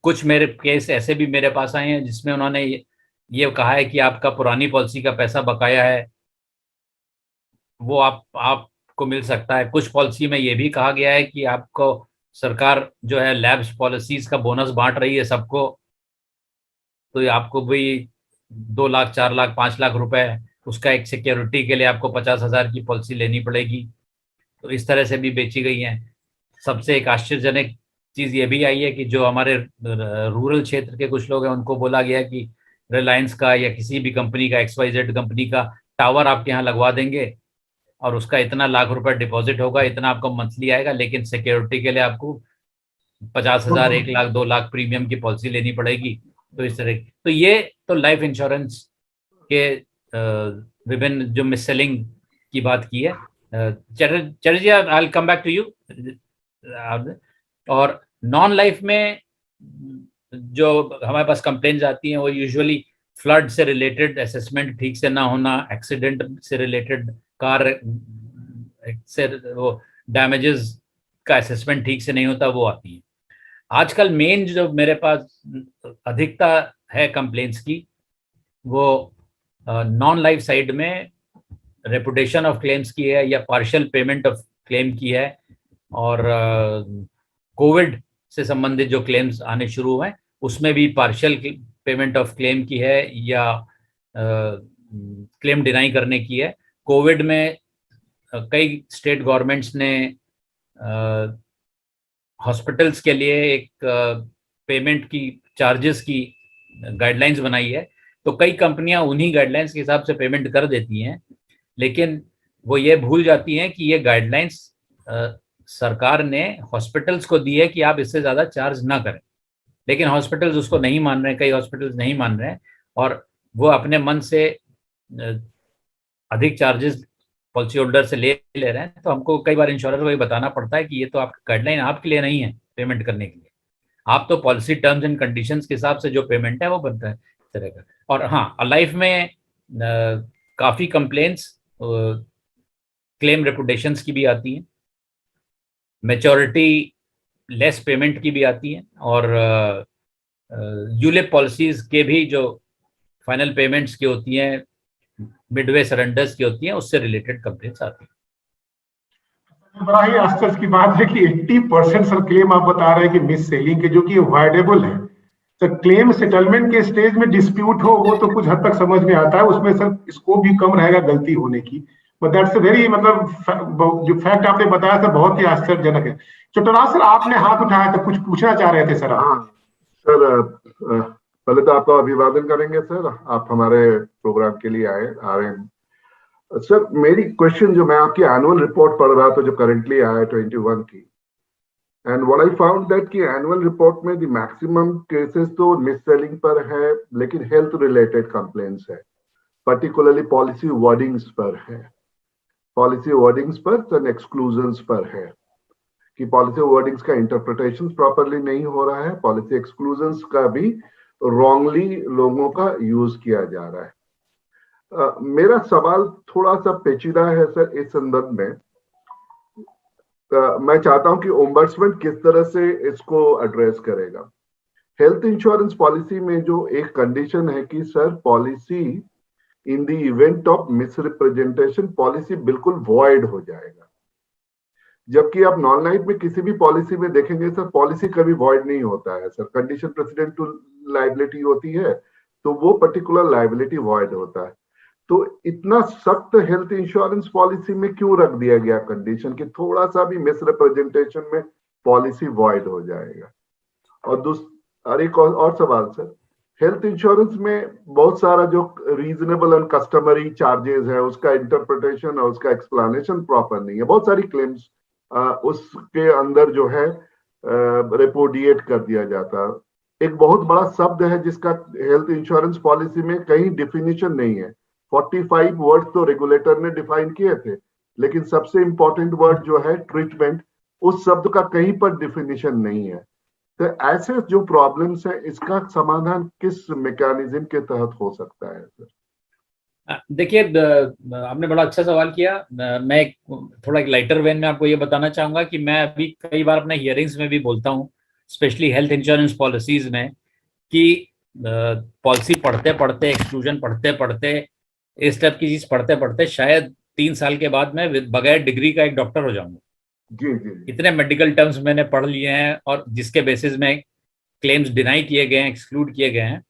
कुछ मेरे केस ऐसे भी मेरे पास आए हैं जिसमें उन्होंने ये कहा है कि आपका पुरानी पॉलिसी का पैसा बकाया है, वो आपको मिल सकता है। कुछ पॉलिसी में ये भी कहा गया है कि आपको सरकार जो है लैब्स पॉलिसीज का बोनस बांट रही है सबको, तो ये आपको भी 2 लाख 4 लाख 5 लाख रुपए उसका एक सिक्योरिटी के लिए आपको 50,000 की पॉलिसी लेनी पड़ेगी। तो इस तरह से भी बेची गई हैं। सबसे एक आश्चर्यजनक चीज़ ये भी आई है कि जो हमारे रूरल क्षेत्र के कुछ लोग हैं उनको बोला गया कि रिलायंस का या किसी भी कंपनी का, XYZ कंपनी का टावर आपके यहाँ लगवा देंगे और उसका इतना लाख रुपए डिपॉजिट होगा, इतना आपको मंथली आएगा, लेकिन सिक्योरिटी के लिए आपको 50,000, 1 लाख 2 लाख प्रीमियम की पॉलिसी लेनी पड़ेगी। तो इस तरह, तो ये तो लाइफ इंश्योरेंस के विभिन्न जो मिस सेलिंग की बात की है। Chatterjee, I will come back to you. और नॉन लाइफ में जो हमारे पास कंप्लेंट्स आती हैं वो यूजुअली फ्लड से रिलेटेड असेसमेंट ठीक से ना होना, एक्सीडेंट से रिलेटेड, कार से वो डैमेजेस का असेसमेंट ठीक से नहीं होता, वो आती है। आजकल मेन जो मेरे पास अधिकता है कंप्लेंट्स की, वो नॉन लाइफ साइड में रेपुटेशन ऑफ क्लेम्स की है या पार्शियल पेमेंट ऑफ क्लेम की है। और कोविड से संबंधित जो क्लेम्स आने शुरू हुए उसमें भी पार्शियल पेमेंट ऑफ क्लेम की है या क्लेम डिनाई करने की है। कोविड में कई स्टेट गवर्नमेंट्स ने हॉस्पिटल्स के लिए एक पेमेंट की, चार्जेस की गाइडलाइंस बनाई है। तो कई कंपनियां उन्हीं गाइडलाइंस के हिसाब से पेमेंट कर देती हैं, लेकिन वो ये भूल जाती हैं कि ये गाइडलाइंस सरकार ने हॉस्पिटल्स को दी है कि आप इससे ज़्यादा चार्ज ना करें, लेकिन हॉस्पिटल्स उसको नहीं मान रहे हैं, कई हॉस्पिटल्स नहीं मान रहे हैं और वो अपने मन से अधिक चार्जेस पॉलिसी होल्डर से ले रहे हैं। तो हमको कई बार इंश्योरेंस को ये बताना पड़ता है कि ये तो आपकी गाइडलाइन आपके लिए नहीं है पेमेंट करने के लिए, आप तो पॉलिसी टर्म्स एंड कंडीशंस के हिसाब से जो पेमेंट है वो बनता है इस तरह का। और हाँ, लाइफ में काफ़ी कंप्लेंट्स क्लेम रेपुटेशंस की भी आती हैं, मैच्योरिटी लेस पेमेंट की भी आती हैं, और यूलिप पॉलिसीज के भी जो फाइनल पेमेंट्स की होती हैं, मिडवे सरेंडर्स की होती हैं, उससे रिलेटेड कंप्लेंट्स आती हैं। बड़ा ही आश्चर्य की बात है कि 80% सर क्लेम आप बता रहे हैं कि मिस सेलिंग के, जो कि अवॉइडेबल है। सर क्लेम सेटलमेंट के स्टेज में डिस्प्यूट हो वो तो कुछ हद तक समझ में आता है, उसमें सर स्कोप भी कम रहेगा गलती होने की, बट दैट्स वेरी, मतलब जो फैक्ट आपने बताया सर बहुत ही आश्चर्यजनक है। चटोरा सर आपने हाथ उठाया था, कुछ पूछना चाह रहे थे सर आप? हाँ सर, पहले तो आपका अभिवादन करेंगे सर, आप हमारे प्रोग्राम के लिए आ रहे हैं। सर मेरी क्वेश्चन, जो मैं आपकी एनुअल रिपोर्ट पढ़ रहा था जो करंटली आया है 21 की, and what I found that कि एनुअल रिपोर्ट में द मैक्सिमम केसेस तो मिस सेलिंग पर है, लेकिन हेल्थ रिलेटेड कंप्लेंट्स है, पर्टिकुलरली पॉलिसी वर्डिंग्स पर है, पॉलिसी वर्डिंग्स पर एंड एक्सक्लूजन्स पर है कि पॉलिसी वर्डिंग्स का इंटरप्रिटेशन प्रॉपरली नहीं हो रहा है, पॉलिसी एक्सक्लूजन्स का भी रॉन्गली लोगों का यूज किया जा रहा है। मेरा सवाल थोड़ा सा पेचीदा है सर इस संदर्भ में। मैं चाहता हूं कि ओम्बड्समैन किस तरह से इसको एड्रेस करेगा। हेल्थ इंश्योरेंस पॉलिसी में जो एक कंडीशन है कि sir policy in the event of misrepresentation, policy बिल्कुल वॉइड हो जाएगा। जबकि आप नॉन लाइफ में किसी भी पॉलिसी में देखेंगे सर, पॉलिसी कभी वॉइड नहीं होता है sir, condition precedent to liability होती है तो वो पर्टिकुलर लाइबिलिटी वॉइड होता है। तो इतना सख्त हेल्थ इंश्योरेंस पॉलिसी में क्यों रख दिया गया कंडीशन कि थोड़ा सा भी मिसरिप्रेजेंटेशन में पॉलिसी वॉइड हो जाएगा। और एक और सवाल सर, हेल्थ इंश्योरेंस में बहुत सारा जो रीजनेबल एंड कस्टमरी चार्जेस है उसका इंटरप्रिटेशन और उसका एक्सप्लेनेशन प्रॉपर नहीं है, बहुत सारी क्लेम्स उसके अंदर जो है रिपोर्टिएट कर दिया जाता है। एक बहुत बड़ा शब्द है जिसका हेल्थ इंश्योरेंस पॉलिसी में कहीं डिफिनीशन नहीं है। 45 वर्ड तो रेगुलेटर ने डिफाइन किए थे, लेकिन सबसे इंपॉर्टेंट वर्ड जो है ट्रीटमेंट, उस शब्द का कहीं पर डिफिनीशन नहीं है। तो ऐसे जो प्रॉब्लम्स है इसका समाधान किस मैकेनिज्म के तहत हो सकता है सर? देखिए, आपने बड़ा अच्छा सवाल किया। मैं थोड़ा एक लाइटर वेन में आपको ये बताना चाहूंगा कि मैं अभी कई बार अपने हियरिंग्स में भी बोलता हूँ, स्पेशली हेल्थ इंश्योरेंस पॉलिसीज में, कि पॉलिसी पढ़ते पढ़ते, एक्सक्लूजन पढ़ते पढ़ते, इस टाइप की चीज पढ़ते पढ़ते शायद 3 साल के बाद मैं बगैर डिग्री का एक डॉक्टर हो जाऊंगा। जी। इतने मेडिकल टर्म्स मैंने पढ़ लिए हैं और जिसके बेसिस में क्लेम्स डिनाई किए गए हैं, एक्सक्लूड किए गए हैं।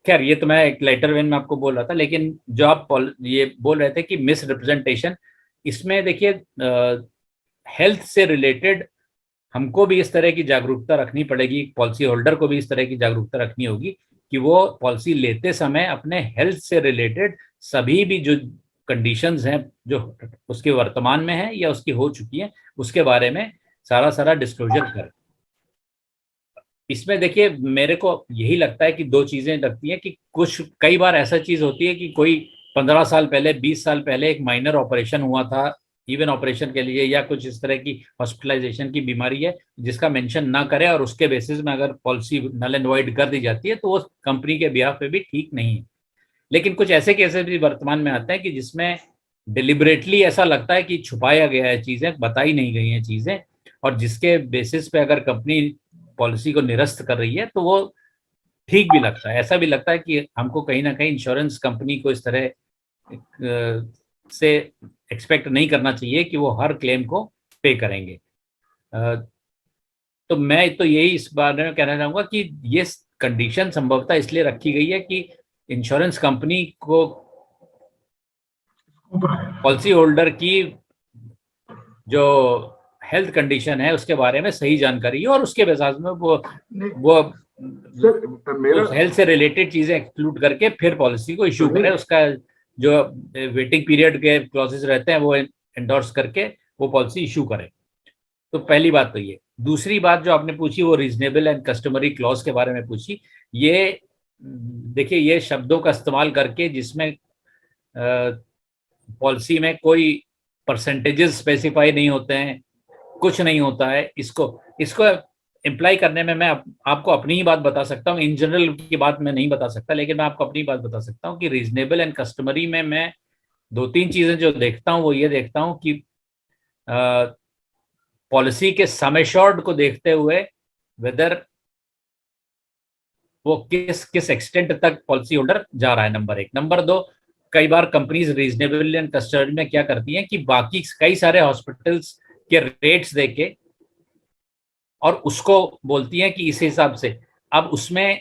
खैर, ये तो मैं एक लेटर वेन में आपको बोल रहा था, लेकिन जो आप ये बोल रहे थे कि मिस रिप्रेजेंटेशन, इसमें देखिए हेल्थ से रिलेटेड हमको भी इस तरह की जागरूकता रखनी पड़ेगी, पॉलिसी होल्डर को भी इस तरह की जागरूकता रखनी होगी कि वो पॉलिसी लेते समय अपने हेल्थ से रिलेटेड सभी भी जो कंडीशंस हैं जो उसके वर्तमान में है या उसकी हो चुकी है, उसके बारे में सारा डिस्क्लोजर करें। इसमें देखिए मेरे को यही लगता है कि 2 चीजें लगती हैं कि कई बार ऐसा चीज होती है कि कोई 15 साल पहले, 20 साल पहले एक माइनर ऑपरेशन हुआ था, इवन ऑपरेशन के लिए, या कुछ इस तरह की हॉस्पिटलाइजेशन की बीमारी है जिसका मेंशन ना करे, और उसके बेसिस में अगर पॉलिसी नल एंड वॉइड कर दी जाती है तो वो कंपनी के बिहाफ पे भी ठीक नहीं है। लेकिन कुछ ऐसे केसेस भी वर्तमान में आते हैं कि जिसमें डिलिबरेटली ऐसा लगता है कि छुपाया गया है चीजें, बताई नहीं गई हैं चीजें, और जिसके बेसिस पे अगर कंपनी पॉलिसी को निरस्त कर रही है तो वो ठीक भी लगता है। ऐसा भी लगता है कि हमको कहीं ना कहीं इंश्योरेंस कंपनी को इस तरह से एक्सपेक्ट नहीं करना चाहिए कि वो हर क्लेम को पे करेंगे। तो मैं तो यही इस बारे में कहना चाहूंगा कि ये कंडीशन संभवतः इसलिए रखी गई है कि इंश्योरेंस कंपनी को पॉलिसी होल्डर की जो हेल्थ कंडीशन है उसके बारे में सही जानकारी है, और उसके बेसिस में वो सर मेरा हेल्थ से रिलेटेड चीजें एक्सक्लूड करके फिर पॉलिसी को इशू करे, उसका जो वेटिंग पीरियड के क्लॉजेस रहते हैं वो एंडोर्स करके वो पॉलिसी इशू करे। तो पहली बात तो ये। दूसरी बात जो आपने पूछी वो रीजनेबल एंड कस्टमरी क्लॉज के बारे में पूछी। ये देखिए, ये शब्दों का इस्तेमाल करके जिसमें पॉलिसी में कोई परसेंटेजेस स्पेसिफाई नहीं होते हैं, कुछ नहीं होता है, इसको इम्प्लाई करने में मैं आपको अपनी ही बात बता सकता हूँ। इन जनरल की बात मैं नहीं बता सकता, लेकिन मैं आपको अपनी बात बता सकता हूँ कि रीजनेबल एंड कस्टमरी में मैं 2-3 चीजें जो देखता हूँ वो ये देखता हूँ कि पॉलिसी के सम एश्योर्ड को देखते हुए वेदर वो किस एक्सटेंट तक पॉलिसी होल्डर जा रहा है, नंबर 1। नंबर 2, कई बार कंपनीज रीजनेबल एंड कस्टमरी में क्या करती हैं कि बाकी कई सारे हॉस्पिटल्स के रेट्स देके और उसको बोलती हैं कि इस हिसाब से। अब उसमें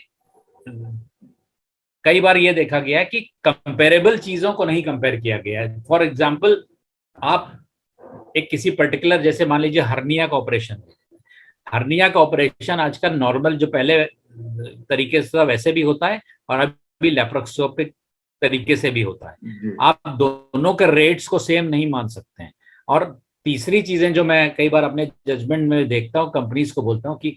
कई बार ये देखा गया है कि कंपेरेबल चीजों को नहीं कंपेयर किया गया है। फॉर एग्जाम्पल, आप एक किसी पर्टिकुलर, जैसे मान लीजिए हर्निया का ऑपरेशन आजकल नॉर्मल जो पहले तरीके से वैसे भी होता है और अभी लेप्रोस्कोपिक तरीके से भी होता है। आप दोनों के रेट्स को सेम नहीं मान सकते हैं। और तीसरी चीजें जो मैं कई बार अपने जजमेंट में देखता हूँ, कंपनीज को बोलता हूँ कि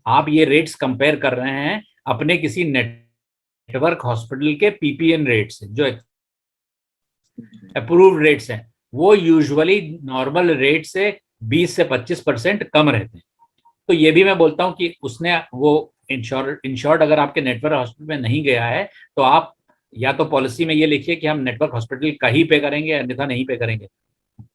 आप ये रेट्स कंपेयर कर रहे हैं अपने किसी नेटवर्क हॉस्पिटल के पीपीएन रेट्स, जो अप्रूव्ड रेट्स हैं, वो यूजुअली नॉर्मल रेट से 20 से 25% कम रहते हैं। तो ये भी मैं बोलता हूँ कि उसने वो इंश्योर्ड अगर आपके नेटवर्क हॉस्पिटल में नहीं गया है तो आप या तो पॉलिसी में ये लिखिए कि हम नेटवर्क हॉस्पिटल का ही पे करेंगे, अन्यथा नहीं पे करेंगे।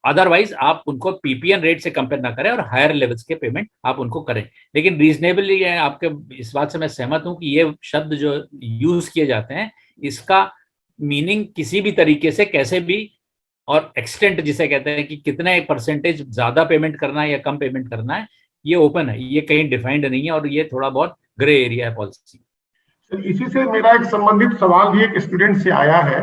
अदरवाइज आप उनको पीपीएन रेट से कंपेयर ना करें और हायर लेवल्स के पेमेंट आप उनको करें। लेकिन रीजनेबली आपके इस बात से मैं सहमत हूं कि ये शब्द जो यूज किए जाते हैं इसका मीनिंग किसी भी तरीके से कैसे भी और एक्सटेंट जिसे कहते हैं कि कितने परसेंटेज ज्यादा पेमेंट करना है या कम पेमेंट करना है, ये ओपन है, ये कहीं डिफाइंड नहीं है और ये थोड़ा बहुत ग्रे एरिया है पॉलिसी। इसी से मेरा एक संबंधित सवाल भी एक स्टूडेंट से आया है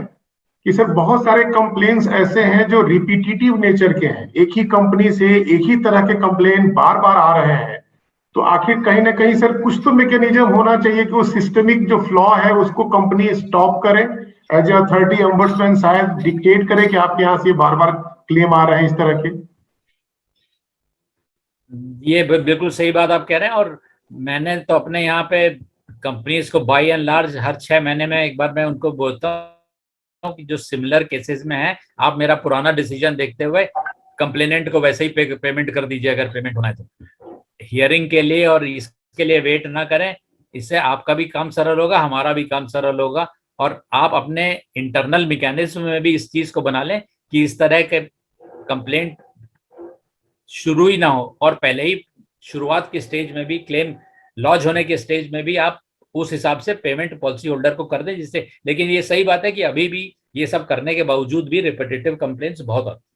कि सर बहुत सारे कंप्लेन्स ऐसे हैं जो रिपीटिटिव नेचर के हैं, एक ही कंपनी से एक ही तरह के कंप्लेन बार बार आ रहे हैं, तो आखिर कहीं ना कहीं सर कुछ तो मैकेनिज्म होना चाहिए कि वो सिस्टमिक जो फ्लॉ है उसको कंपनी स्टॉप करे, एज ए अथॉरिटी ombudsman शायद डिक्टेट करे कि आपके यहाँ से बार बार क्लेम आ रहे हैं इस तरह के। ये बिल्कुल सही बात आप कह रहे हैं, और मैंने तो अपने यहाँ पे कंपनीज को बाय एंड लार्ज हर 6 महीने में एक बार मैं उनको बोलता हूँ कि जो सिमिलर केसेस में है, आप मेरा पुराना डिसीजन देखते हुए कंप्लेनेंट को वैसे ही पेमेंट कर दीजिए अगर पेमेंट होना है तो। हियरिंग के लिए और इसके लिए वेट ना करें, इससे आपका भी काम सरल होगा, हमारा भी काम सरल होगा, और आप अपने इंटरनल मैकेनिज्म में भी इस चीज को बना लें कि इस तरह के कंप्लेंट शुरू ही ना हो, और पहले ही शुरुआत के स्टेज में भी, क्लेम लॉन्च होने के स्टेज में भी आप उस हिसाब से पेमेंट पॉलिसी होल्डर को कर दें जिससे। लेकिन ये सही बात है कि अभी भी ये सब करने के बावजूद भी रिपीटेटिव कंप्लेंट्स बहुत आती हैं।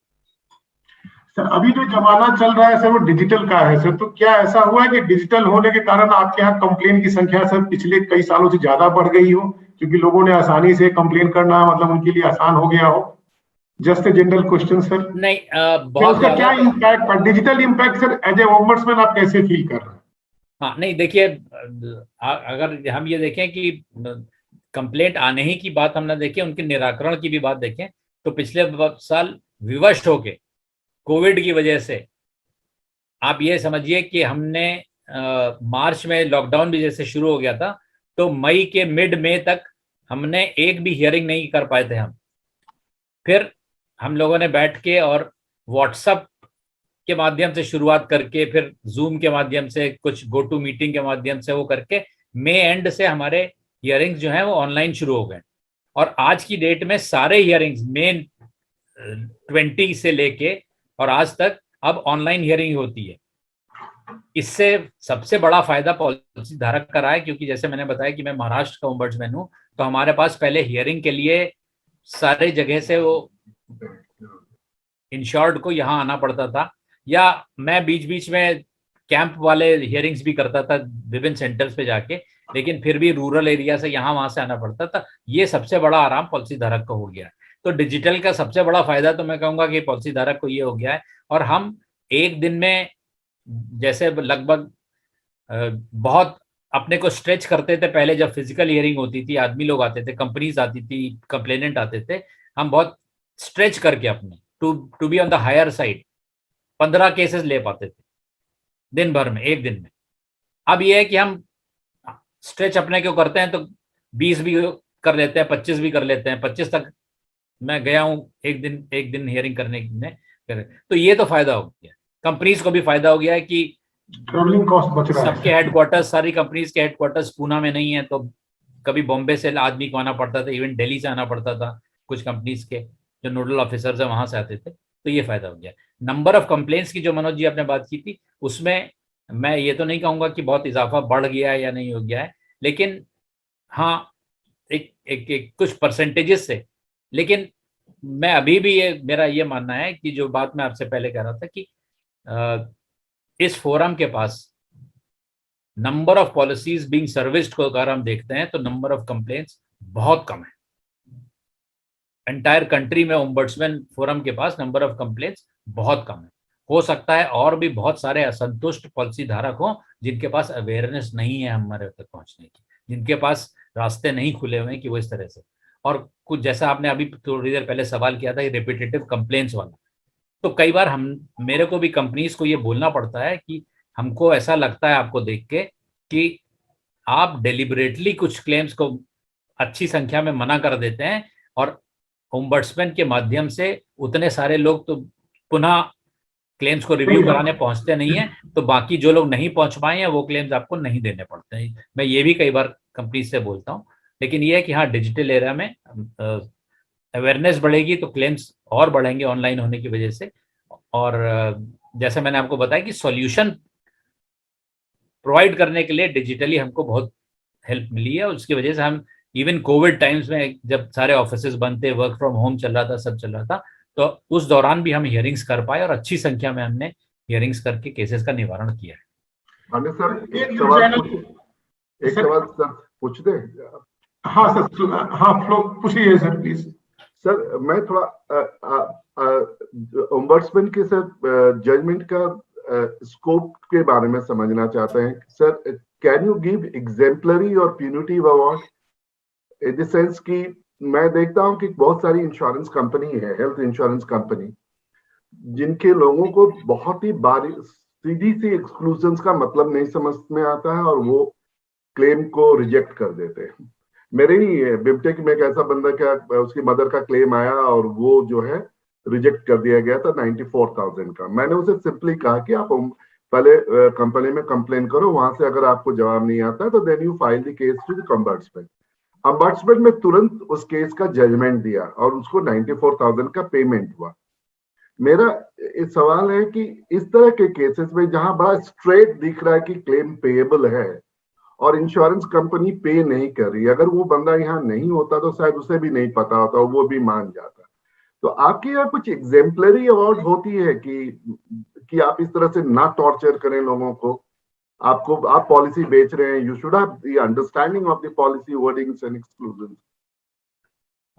सर अभी जो जमाना चल रहा है सर वो डिजिटल का है सर, तो क्या ऐसा हुआ है कि डिजिटल होने के कारण आपके यहाँ कंप्लेन की संख्या सर पिछले कई सालों से ज्यादा बढ़ गई हो, क्योंकि लोगों ने आसानी से कंप्लेन करना मतलब उनके लिए आसान हो गया हो? Just a general question sir. नहीं, बहुत उसका क्या impact, digital impact sir as a ombudsman आप कैसे फील कर रहे हैं? हाँ, नहीं देखिए, अगर हम ये देखें कि कंप्लेंट आने ही की बात हम ना देखें, उनके निराकरण की भी बात देखें, तो पिछले साल विवश होके कोविड की वजह से आप ये समझिए कि हमने मार्च में लॉकडाउन भी जैसे शुरू हो गया था, तो मई के मिड में तक हमने एक भी हियरिंग नहीं कर पाए थे हम। फिर हम लोगों ने बैठ के और व्हाट्सएप के माध्यम से शुरुआत करके, फिर जूम के माध्यम से, कुछ गो टू मीटिंग के माध्यम से वो करके मई एंड से हमारे हियरिंग्स जो हैं वो ऑनलाइन शुरू हो गए, और आज की डेट में सारे हियरिंग्स मई 20 से लेके और आज तक अब ऑनलाइन हियरिंग होती है। इससे सबसे बड़ा फायदा पॉलिसी धारक का रहा है, क्योंकि जैसे मैंने बताया कि मैं महाराष्ट्र का ओम्बड्समैन हूँ, तो हमारे पास पहले हियरिंग के लिए सारे जगह से वो इंश्योर्ड को यहाँ आना पड़ता था, या मैं बीच बीच में कैंप वाले हियरिंग्स भी करता था विभिन्न सेंटर्स पे जाके, लेकिन फिर भी रूरल एरिया से यहाँ वहां से आना पड़ता था। ये सबसे बड़ा आराम पॉलिसी धारक को हो गया है। तो डिजिटल का सबसे बड़ा फायदा तो मैं कहूँगा कि पॉलिसी धारक को ये हो गया है, और हम एक दिन में जैसे लगभग बहुत अपने को स्ट्रेच करते थे पहले, जब फिजिकल हियरिंग होती थी, आदमी लोग आते थे, कंपनीज आती थी, कंप्लेनेंट आते थे, हम बहुत स्ट्रेच करके अपने to be on the higher side 15 cases ले पाते थे दिन भर में, एक दिन में। अब ये है कि हम स्ट्रेच अपने को करते हैं तो 20 भी कर लेते हैं, 25 भी कर लेते हैं। 25 तक मैं गया हूँ एक दिन हियरिंग करने में। तो ये तो फायदा हो गया, कंपनीज को भी फायदा हो गया है कि ट्रैवलिंग कॉस्ट बच रहा है। सबके हेडक्वार्टर्स, सारी कंपनीज के हेडक्वार्टर्स पूना में नहीं है, तो कभी बॉम्बे से आदमी को आना पड़ता था, इवन दिल्ली से आना पड़ता था, कुछ कंपनीज के जो नोडल ऑफिसर्स है वहां से आते थे। तो ये फायदा हो गया। नंबर ऑफ कंप्लेंट्स की जो मनोज जी आपने बात की थी, उसमें मैं ये तो नहीं कहूंगा कि बहुत इजाफा बढ़ गया है या नहीं हो गया है, लेकिन हाँ एक कुछ परसेंटेजेस से। लेकिन मैं अभी भी मेरा ये मानना है कि जो बात मैं आपसे पहले कह रहा था कि इस फोरम के पास number of policies being serviced को अगर हम देखते हैं तो नंबर ऑफ कंप्लेंट्स बहुत कम है। एंटायर कंट्री में ओम्बड्समैन फोरम के पास नंबर ऑफ कंप्लेंट्स बहुत कम है। हो सकता है और भी बहुत सारे असंतुष्ट पॉलिसी धारक हों जिनके पास अवेयरनेस नहीं है हमारे तक पहुंचने की, जिनके पास रास्ते नहीं खुले हुए हैं कि वो इस तरह से, और कुछ जैसा आपने अभी थोड़ी देर पहले सवाल किया था रिपीटेटिव कंप्लेंट्स वाला, तो कई बार मेरे को भी कंपनीज को ये बोलना पड़ता है कि हमको ऐसा लगता है आपको देख के कि आप डेलिबरेटली कुछ क्लेम्स को अच्छी संख्या में मना कर देते हैं, और ओम्बड्समैन के माध्यम से उतने सारे लोग तो पुनः क्लेम्स को रिव्यू कराने पहुंचते नहीं है, तो बाकी जो लोग नहीं पहुंच पाए हैं वो क्लेम्स आपको नहीं देने पड़ते हैं। मैं ये भी कई बार कंपनी से बोलता हूँ। लेकिन ये है कि हाँ, डिजिटल एरा में अवेयरनेस बढ़ेगी तो क्लेम्स और बढ़ेंगे ऑनलाइन होने की वजह से। और जैसे मैंने आपको बताया कि सॉल्यूशन प्रोवाइड करने के लिए डिजिटली हमको बहुत हेल्प मिली है, और उसकी वजह से हम इवन कोविड टाइम्स में जब सारे ऑफिसेज बंद थे, वर्क फ्रॉम होम चल रहा था, सब चल रहा था, तो उस दौरान भी हम हियरिंग्स कर पाए और अच्छी संख्या में हमने हियरिंग्स करके केसेस का निवारण किया है। आनंद सर एक एक सवाल सर सर पूछ दे। हाँ सर, हाँ फ्लो पूछिए सर प्लीज। सर मैं थोड़ा ओम्बड्समैन के सर जजमेंट का स्कोप के बारे में समझना चाहते हैं sir. Can you give exemplary और punitive award in the sense कि मैं देखता हूं कि बहुत सारी इंश्योरेंस कंपनी है, हेल्थ इंश्योरेंस कंपनी, जिनके लोगों को बहुत ही सीधी सी एक्सक्लूजन्स का मतलब नहीं समझ में आता है और वो क्लेम को रिजेक्ट कर देते हैं। मेरे ही बिमटेक में एक ऐसा बंदा क्या, उसकी मदर का क्लेम आया और वो जो है रिजेक्ट कर दिया गया था 94,000 का। मैंने उसे सिंपली कहा कि आप पहले कंपनी में कंप्लेन करो, वहां से अगर आपको जवाब नहीं आता तो then you file the case to the ombudsman। ombudsman में तुरंत उस केस का जजमेंट दिया और उसको 94,000 का पेमेंट हुआ। मेरा इस सवाल है कि इस तरह के केसेस में जहां बड़ा स्ट्रेट दिख रहा है कि क्लेम पेएबल है और इंश्योरेंस कंपनी पे नहीं कर रही, अगर वो बंदा यहाँ नहीं होता तो शायद उसे भी नहीं पता होता, वो भी मान जाता। तो आपके यहाँ कुछ एग्जेम्पलरी अवार्ड होती है कि आप इस तरह से ना टॉर्चर करें लोगों को? आप पॉलिसी बेच रहे हैं, you should have the understanding of the policy wordings and exclusions.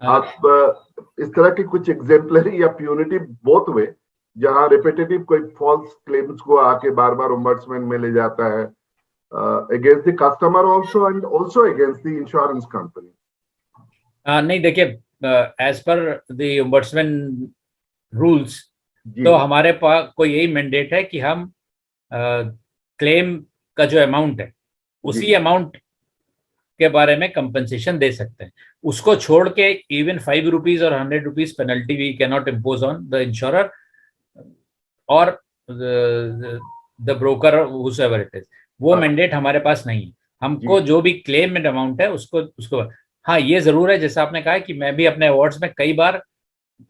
आप इस तरह के कुछ एग्जेम्पलरी या प्यूनिटिव बोथ वे, जहां रिपीटेटिव कोई फॉल्स क्लेम्स को आके बार बार ओम्बड्समैन में ले जाता है against the customer also and also against the insurance company? नहीं देखिए, as per the ombudsman rules तो हमारे पास कोई यही मैंडेट है कि हम क्लेम का जो अमाउंट है उसी अमाउंट के बारे में कंपनसेशन दे सकते हैं। उसको छोड़ के इवन 5 रुपीज और 100 rupees penalty we can not impose on the insurer और the broker whosoever it is. वो मैंडेट हमारे पास नहीं है। हमको जो भी क्लेम अमाउंट है उसको हाँ, ये जरूर है जैसा आपने कहा कि मैं भी अपने अवार्ड्स में कई बार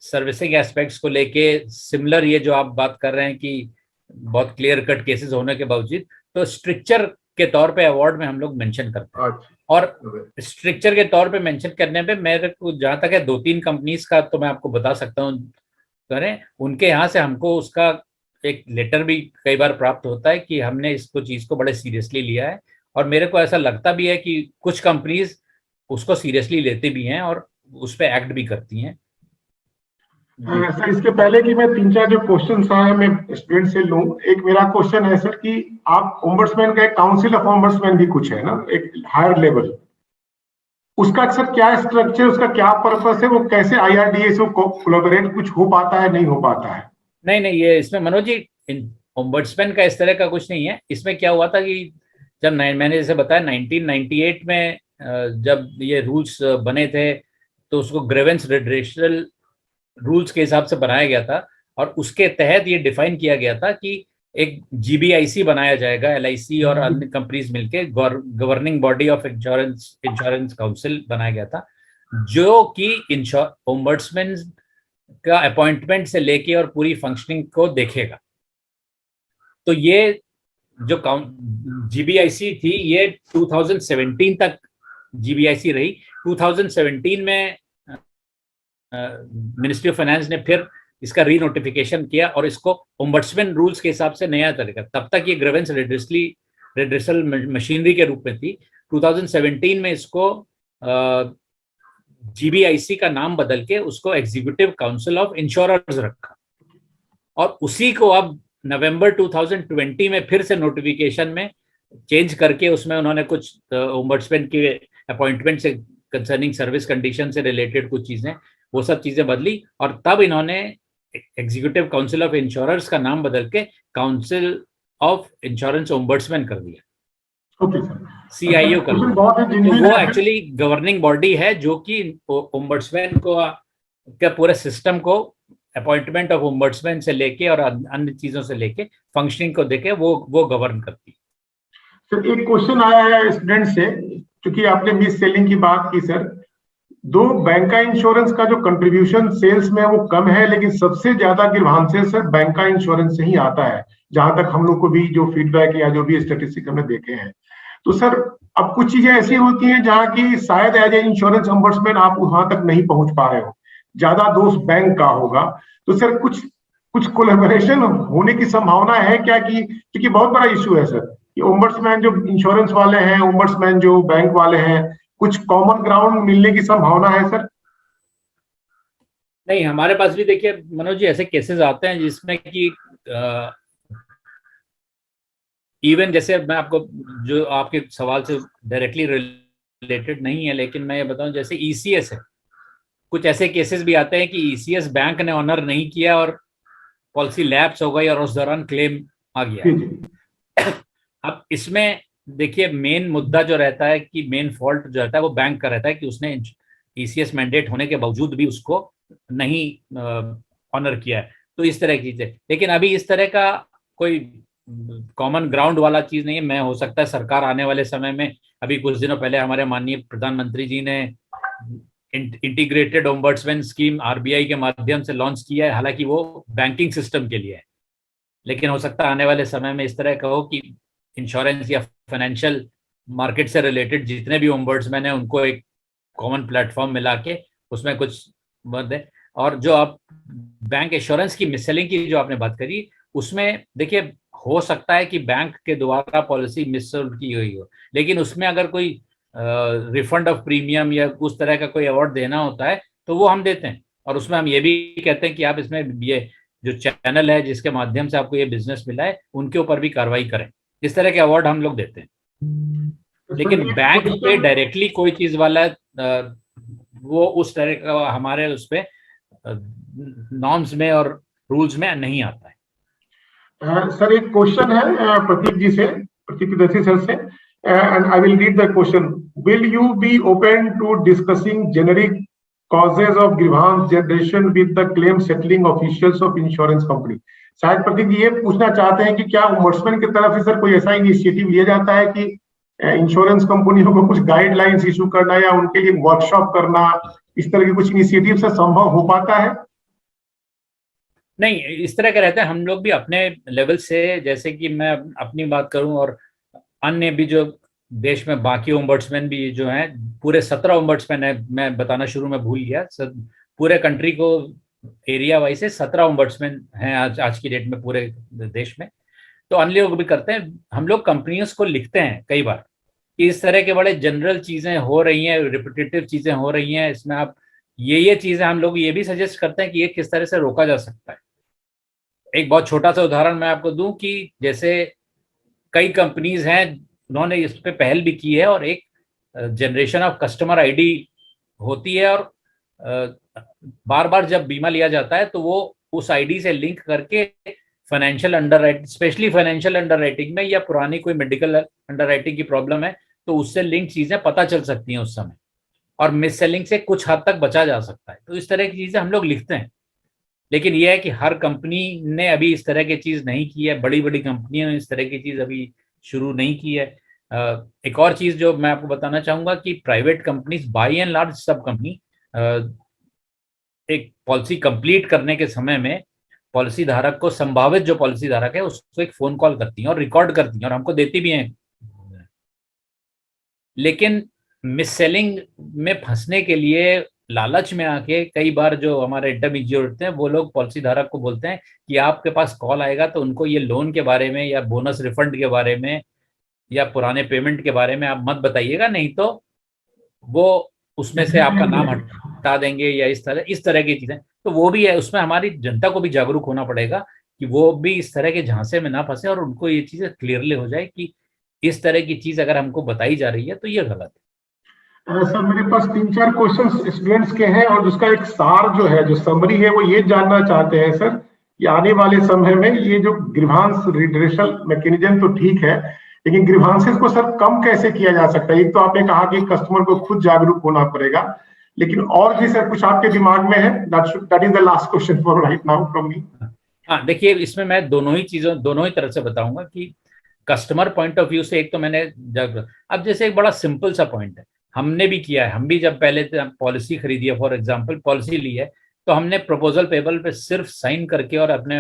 सर्विसिंग एस्पेक्ट्स को लेके सिमिलर, ये जो आप बात कर रहे हैं कि बहुत क्लियर कट केसेस होने के बावजूद, तो स्ट्रक्चर के तौर पे अवार्ड में हम लोग मेंशन करते हैं। और स्ट्रक्चर के तौर पे मेंशन करने पे मेरे को जहां तक है 2-3 कंपनीज का तो मैं आपको बता सकता हूँ, करें उनके यहाँ से हमको उसका एक लेटर भी कई बार प्राप्त होता है कि हमने इसको चीज को बड़े सीरियसली लिया है। और मेरे को ऐसा लगता भी है कि कुछ कंपनीज उसको सीरियसली लेती भी हैं और उस पर एक्ट भी करती हैं। सर इसके पहले कि मैं 3-4 जो क्वेश्चन आए मैं स्टूडेंट से लूं, एक मेरा क्वेश्चन है सर कि आप ओम्बड्समैन का एक काउंसिल ऑफ ओम्बड्समैन भी कुछ है ना, एक हायर लेवल, उसका सर क्या स्ट्रक्चर, उसका क्या पर्पस है, वो कैसे IRDA से कोलैबोरेट कुछ हो पाता है, नहीं हो पाता है? नहीं, ये इसमें मनोज जी ओम्बड्समैन का इस तरह का कुछ नहीं है। इसमें क्या हुआ था कि जब मैंने जैसे बताया 1998 में जब ये रूल्स बने थे तो उसको ग्रीवेंस रिड्रेसल रूल्स के हिसाब से बनाया गया था और उसके तहत ये डिफाइन किया गया था कि एक GBIC बनाया जाएगा, LIC और अन्य कंपनीज मिलके governing body of insurance council बनाया गया था, जो कि ओम्बड्समैन का अपॉइंटमेंट से लेके और पूरी फंक्शनिंग को देखेगा। तो ये जो GBIC थी ये 2017 तक GBIC रही। 2017 में मिनिस्ट्री ऑफ फाइनेंस ने फिर इसका रीनोटिफिकेशन किया और इसको ओम्बड्समैन रूल्स के हिसाब से नया तरीका, तब तक ये ग्रीवेंस रिड्रेसल मशीनरी के रूप में थी। 2017 में इसको GBIC का नाम बदल के उसको एग्जीक्यूटिव काउंसिल ऑफ इंश्योरर्स रखा और उसी को अब नवंबर 2020 में फिर से नोटिफिकेशन में चेंज करके उसमें उन्होंने कुछ ओम्बड्समैन के अपॉइंटमेंट से कंसर्निंग सर्विस कंडीशन से रिलेटेड कुछ चीजें, वो सब चीजें बदली और तब इन्होंने एग्जीक्यूटिव काउंसिल ऑफ इंश्योरर्स का नाम बदल के काउंसिल ऑफ इंश्योरेंस ओम्बड्समैन कर दिया। ओके सर, CIO कर दिया। तो वो एक्चुअली गवर्निंग बॉडी है जो कि ओम्बड्समैन को के पूरे सिस्टम को अपॉइंटमेंट ऑफ ओम्बड्समैन से लेके और अन्य चीजों से लेके फंक्शनिंग को देके वो गवर्न करती है। सर एक क्वेश्चन आया है स्टूडेंट से, क्योंकि आपने मिस सेलिंग की बात की सर, दो बैंका इंश्योरेंस का जो कंट्रीब्यूशन सेल्स में वो कम है, लेकिन सबसे ज्यादा ग्रीवांसेस सर बैंका इंश्योरेंस से ही आता है, जहां तक हम लोग को भी जो फीडबैक या जो भी स्टैटिस्टिक हमने देखे हैं। तो सर अब कुछ चीजें ऐसी होती हैं जहां की शायद एज ए इंश्योरेंस ओम्बड्समैन आप वहां तक नहीं पहुंच पा रहे हो, ज्यादा दोष बैंक का होगा, तो सर कुछ कुछ कोलैबोरेशन होने की संभावना है क्या? कि क्योंकि बहुत बड़ा इशू है सर, कि ओम्बड्समैन जो इंश्योरेंस वाले हैं, ओम्बड्समैन जो बैंक वाले हैं, कुछ कॉमन ग्राउंड मिलने की संभावना है सर? नहीं, हमारे पास भी देखिए मनोज जी ऐसे केसेस आते हैं जिसमें कि इवन जैसे मैं आपको, जो आपके सवाल से डायरेक्टली रिलेटेड नहीं है, लेकिन मैं ये बताऊं जैसे ईसीएस है, कुछ ऐसे केसेस भी आते हैं कि ईसीएस बैंक ने ऑनर नहीं किया और पॉलिसी लैप्स हो गई और उस दौरान क्लेम आ गया। जी जी। अब इसमें देखिए मेन मुद्दा जो रहता है कि मेन फॉल्ट जो रहता है वो बैंक का रहता है कि उसने ईसीएस मैंडेट होने के बावजूद भी उसको नहीं ऑनर किया है। तो इस तरह की चीजें, लेकिन अभी इस तरह का कोई कॉमन ग्राउंड वाला चीज नहीं है। मैं हो सकता है सरकार आने वाले समय में, अभी कुछ दिनों पहले हमारे माननीय प्रधानमंत्री जी ने इंटीग्रेटेड ओम्बड्समैन स्कीम आरबीआई के माध्यम से लॉन्च किया है, हालांकि वो बैंकिंग सिस्टम के लिए है, लेकिन हो सकता है आने वाले समय में इस तरह का हो कि इंश्योरेंस या फाइनेंशियल मार्केट से रिलेटेड जितने भी ओम्बड्समैन हैं उनको एक कॉमन प्लेटफॉर्म मिला के उसमें कुछ बात है। और जो आप बैंक इंश्योरेंस की मिससेलिंग की जो आपने बात करी, उसमें देखिए हो सकता है कि बैंक के द्वारा पॉलिसी मिससोल्ड की हुई हो, लेकिन उसमें अगर कोई रिफंड ऑफ प्रीमियम या उस तरह का कोई अवार्ड देना होता है तो वो हम देते हैं, और उसमें हम ये भी कहते हैं कि आप इसमें ये जो चैनल है जिसके माध्यम से आपको ये बिजनेस मिला है उनके ऊपर भी कार्रवाई करें। इस तरह के अवार्ड हम लोग देते हैं। लेकिन बैंक पे डायरेक्टली कोई चीज वाला वो उस तरह का हमारे उस पे नॉर्म्स में और रूल्स में नहीं आता है। सर एक क्वेश्चन है प्रतीक जी से, प्रतीक दर्शी सर से, and I will read the question. Will you be open to discussing generic causes of grievance generation with the claim settling officials of insurance company? शायद प्रतीक जी ये पूछना चाहते हैं कि क्या ओम्बड्समैन की तरफ से सर कोई ऐसा इनिशिएटिव लिया जाता है कि इंश्योरेंस कंपनियों को कुछ गाइडलाइंस इशू करना या उनके लिए वर्कशॉप करना, इस तरह के कुछ इनिशिएटिव से संभव हो पाता है? नहीं, इस तरह का रहता है। हम लोग भी अपने लेवल से, जैसे कि मैं अपनी बात करूं और अन्य भी जो देश में बाकी ओम्बड्समैन भी जो हैं, पूरे 17 ओम्बड्समैन है, मैं बताना शुरू में भूल गया, पूरे कंट्री को एरिया वाइज से 17 ओम्बड्समैन हैं आज की डेट में पूरे देश में। तो अन्य लोग भी करते हैं। हम लोग कंपनियों को लिखते हैं कई बार कि इस तरह के बड़े जनरल चीजें हो रही हैं, रिपीटेटिव चीजें हो रही हैं, इसमें आप ये चीजें, हम लोग ये भी सजेस्ट करते हैं कि ये किस तरह से रोका जा सकता है। एक बहुत छोटा सा उदाहरण मैं आपको दूं कि जैसे कई कंपनीज हैं उन्होंने इस पे पहल भी की है, और एक जनरेशन ऑफ कस्टमर आईडी होती है, और बार बार जब बीमा लिया जाता है तो वो उस आईडी से लिंक करके financial underwriting, specially financial underwriting में, या पुरानी कोई मेडिकल अंडरराइटिंग की प्रॉब्लम है तो उससे लिंक चीजें पता चल सकती हैं उस समय, और मिस सेलिंग से कुछ हद तक बचा जा सकता है। तो इस तरह की चीजें हम लोग लिखते हैं। लेकिन यह है कि हर कंपनी ने अभी इस तरह की चीज नहीं की है, बड़ी बड़ी कंपनियों ने इस तरह की चीज अभी शुरू नहीं की है। एक और चीज जो मैं आपको बताना चाहूंगा कि private companies by and large, सब कंपनी एक पॉलिसी कंप्लीट करने के समय में पॉलिसी धारक को, संभावित जो पॉलिसी धारक है उसको एक फोन कॉल करती हैं और रिकॉर्ड करती हैं और हमको देती भी हैं। लेकिन मिस सेलिंग में फंसने के लिए लालच में आके कई बार जो हमारे इंटरमीडिएट होते हैं वो लोग पॉलिसी धारक को बोलते हैं कि आपके पास कॉल आएगा तो उनको ये लोन के बारे में या बोनस रिफंड के बारे में या पुराने पेमेंट के बारे में आप मत बताइएगा, नहीं तो वो उसमें से आपका नाम हटा देंगे, या इस तरह की चीजें। तो वो भी है, उसमें हमारी जनता को भी जागरूक होना पड़ेगा कि वो भी इस तरह के झांसे में ना फंसे और उनको ये चीजें क्लियरली हो जाए कि इस तरह की चीज अगर हमको बताई जा रही है तो ये गलत है। सर मेरे पास 3-4 क्वेश्चन स्टूडेंट्स के हैं, और उसका एक सार जो है, जो समरी है, वो ये जानना चाहते हैं सर कि आने वाले समय में ये जो ग्रीवांस रिड्रेसल मैकेनिज्म तो ठीक है, लेकिन ग्रीवांसेस को सर कम कैसे किया जा सकता है? एक तो आपने कहा कि कस्टमर को खुद जागरूक होना पड़ेगा, लेकिन और भी सर कुछ आपके दिमाग में है? That is the last question for right now from me. हाँ, देखिए इसमें मैं दोनों ही तरह से बताऊंगा कि कस्टमर पॉइंट ऑफ व्यू से एक तो मैंने अब जैसे एक बड़ा सिंपल सा पॉइंट है, हमने भी किया है। हम भी जब पहले पॉलिसी खरीदी है, फॉर एग्जांपल पॉलिसी ली है, तो हमने प्रपोजल पेपर पे सिर्फ साइन करके और अपने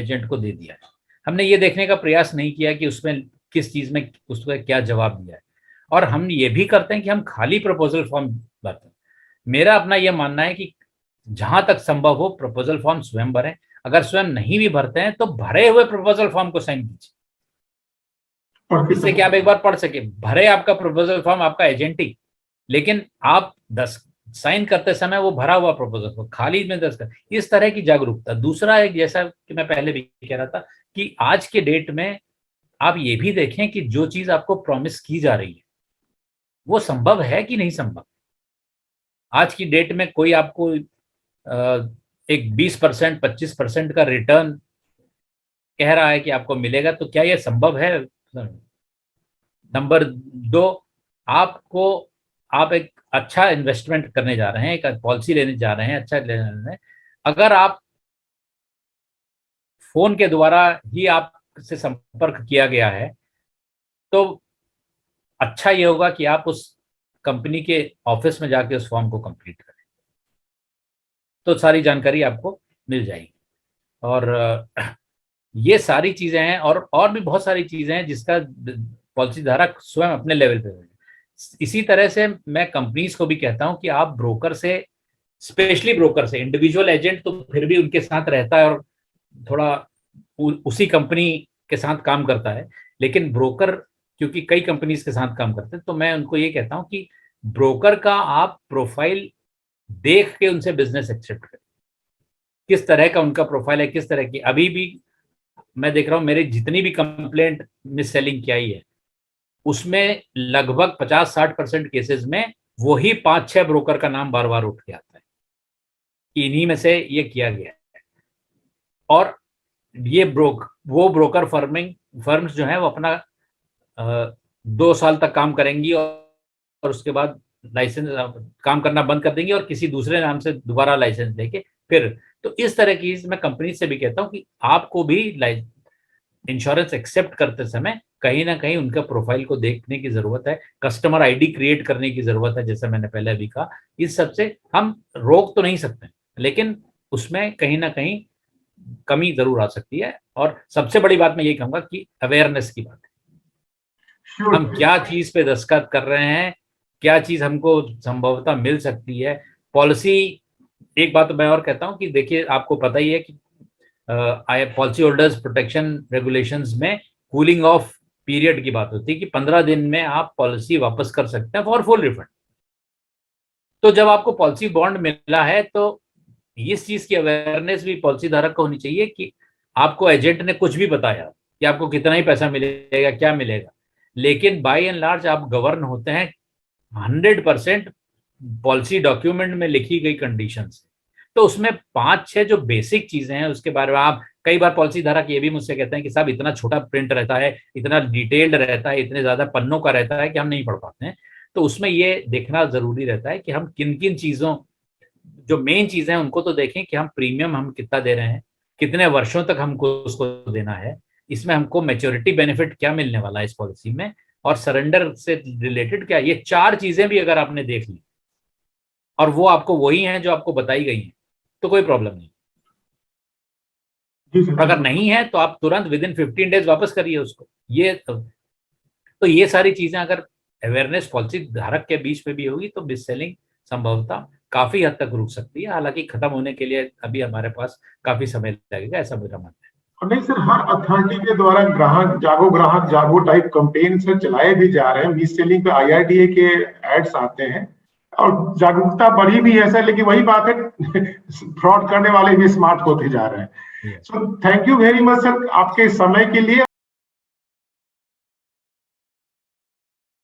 एजेंट को दे दिया है। हमने ये देखने का प्रयास नहीं किया कि उसमें किस चीज में उसका क्या जवाब दिया है। और हम ये भी करते हैं कि हम खाली प्रपोजल फॉर्म भरते हैं। मेरा अपना यह मानना है कि जहां तक संभव हो प्रपोजल फॉर्म स्वयं भरें। अगर स्वयं नहीं भी भरते हैं तो भरे हुए प्रपोजल फॉर्म को साइन कीजिए, इससे कि आप एक बार पढ़ सके। भरे आपका प्रपोजल फॉर्म आपका एजेंट ही, लेकिन आप 10 साइन करते समय वो भरा हुआ प्रपोजल फॉर्म खाली में 10 कर, इस तरह की जागरूकता। दूसरा एक, जैसा कि मैं पहले भी कह रहा था कि आज के डेट में आप ये भी देखें कि जो चीज आपको प्रॉमिस की जा रही है वो संभव है कि नहीं संभव। आज की डेट में कोई आपको एक 20% 25% का रिटर्न कह रहा है कि आपको मिलेगा, तो क्या यह संभव है? नंबर 2, आप एक अच्छा इन्वेस्टमेंट करने जा रहे हैं, एक पॉलिसी लेने जा रहे हैं, अच्छा लेने जा रहे हैं, अगर आप फोन के द्वारा ही आपसे संपर्क किया गया है तो अच्छा ये होगा कि आप उस कंपनी के ऑफिस में जाके उस फॉर्म को कंप्लीट करें, तो सारी जानकारी आपको मिल जाएगी। और ये सारी चीजें हैं, और भी बहुत सारी चीजें हैं जिसका पॉलिसी धारक स्वयं अपने लेवल पे है। इसी तरह से मैं कंपनीज को भी कहता हूं कि आप ब्रोकर से, स्पेशली ब्रोकर से, इंडिविजुअल एजेंट तो फिर भी उनके साथ रहता है और थोड़ा उसी कंपनी के साथ काम करता है, लेकिन ब्रोकर क्योंकि कई कंपनीज के साथ काम करते हैं, तो मैं उनको ये कहता हूं कि ब्रोकर का आप प्रोफाइल देख के उनसे बिजनेस एक्सेप्ट करें। किस तरह का उनका प्रोफाइल है, किस तरह की। अभी भी मैं देख रहा हूं मेरी जितनी भी कंप्लेंट मिस सेलिंग की आई है उसमें लगभग 50-60% केसेस में वही 5-6 ब्रोकर का नाम बार बार उठ के आता है, इन्हीं में से ये किया गया है। और ये वो ब्रोकर फर्म्स जो है वो अपना 2 साल तक काम करेंगी और उसके बाद लाइसेंस काम करना बंद कर देंगी और किसी दूसरे नाम से दोबारा लाइसेंस लेके फिर। तो इस तरह की मैं कंपनी से भी कहता हूं कि आपको भी इंश्योरेंस एक्सेप्ट करते समय कहीं ना कहीं उनका प्रोफाइल को देखने की जरूरत है, कस्टमर आईडी क्रिएट करने की जरूरत है, जैसा मैंने पहले भी कहा। इस सब से हम रोक तो नहीं सकते, लेकिन उसमें कहीं ना कहीं कमी जरूर आ सकती है। और सबसे बड़ी बात मैं यही कहूंगा कि अवेयरनेस की बात है। हम क्या चीज पे दस्तखत कर रहे हैं, क्या चीज हमको संभवतः मिल सकती है। पॉलिसी, एक बात तो मैं और कहता हूं कि देखिए आपको पता ही है कि पॉलिसी होल्डर्स प्रोटेक्शन रेगुलेशंस में कूलिंग ऑफ पीरियड की बात होती है कि 15 दिन में आप पॉलिसी वापस कर सकते हैं फॉर फुल रिफंड। तो जब आपको पॉलिसी बॉन्ड मिला है तो इस चीज की अवेयरनेस भी पॉलिसी धारक को होनी चाहिए कि आपको एजेंट ने कुछ भी बताया कि आपको कितना ही पैसा मिलेगा, क्या मिलेगा, लेकिन बाय एंड लार्ज आप गवर्न होते हैं 100% पॉलिसी डॉक्यूमेंट में लिखी गई कंडीशंस। तो उसमें 5-6 जो बेसिक चीजें हैं उसके बारे में आप, कई बार पॉलिसी धारक ये भी मुझसे कहते हैं कि साहब इतना छोटा प्रिंट रहता है, इतना डिटेल्ड रहता है, इतने ज्यादा पन्नों का रहता है कि हम नहीं पढ़ पाते हैं। तो उसमें ये देखना जरूरी रहता है कि हम किन किन चीजों, जो मेन चीजें हैं उनको तो देखें कि हम प्रीमियम हम कितना दे रहे हैं, कितने वर्षों तक हमको उसको देना है, इसमें हमको मैच्योरिटी बेनिफिट क्या मिलने वाला है इस पॉलिसी में, और सरेंडर से रिलेटेड क्या। ये 4 चीजें भी अगर आपने देख ली और वो आपको वही हैं जो आपको बताई गई हैं तो कोई प्रॉब्लम नहीं। अगर नहीं है तो आप तुरंत विदिन 15 डेज वापस करिए उसको। ये तो ये सारी चीजें अगर अवेयरनेस पॉलिसी धारक के बीच में भी होगी तो मिस सेलिंग संभवतः काफी हद तक रुक सकती है। हालांकि खत्म होने के लिए अभी हमारे पास काफी समय लगेगा, ऐसा मेरा मानना है। नहीं सर, हर अथॉरिटी के द्वारा ग्राहक जागो टाइप कैंपेन से चलाए भी जा रहे हैं। मिस सेलिंग पे IRDA के एड्स आते हैं और जागरूकता बढ़ी भी है सर, लेकिन वही बात है फ्रॉड करने वाले भी स्मार्ट होते जा रहे हैं। So thank you very much sir आपके समय के लिए।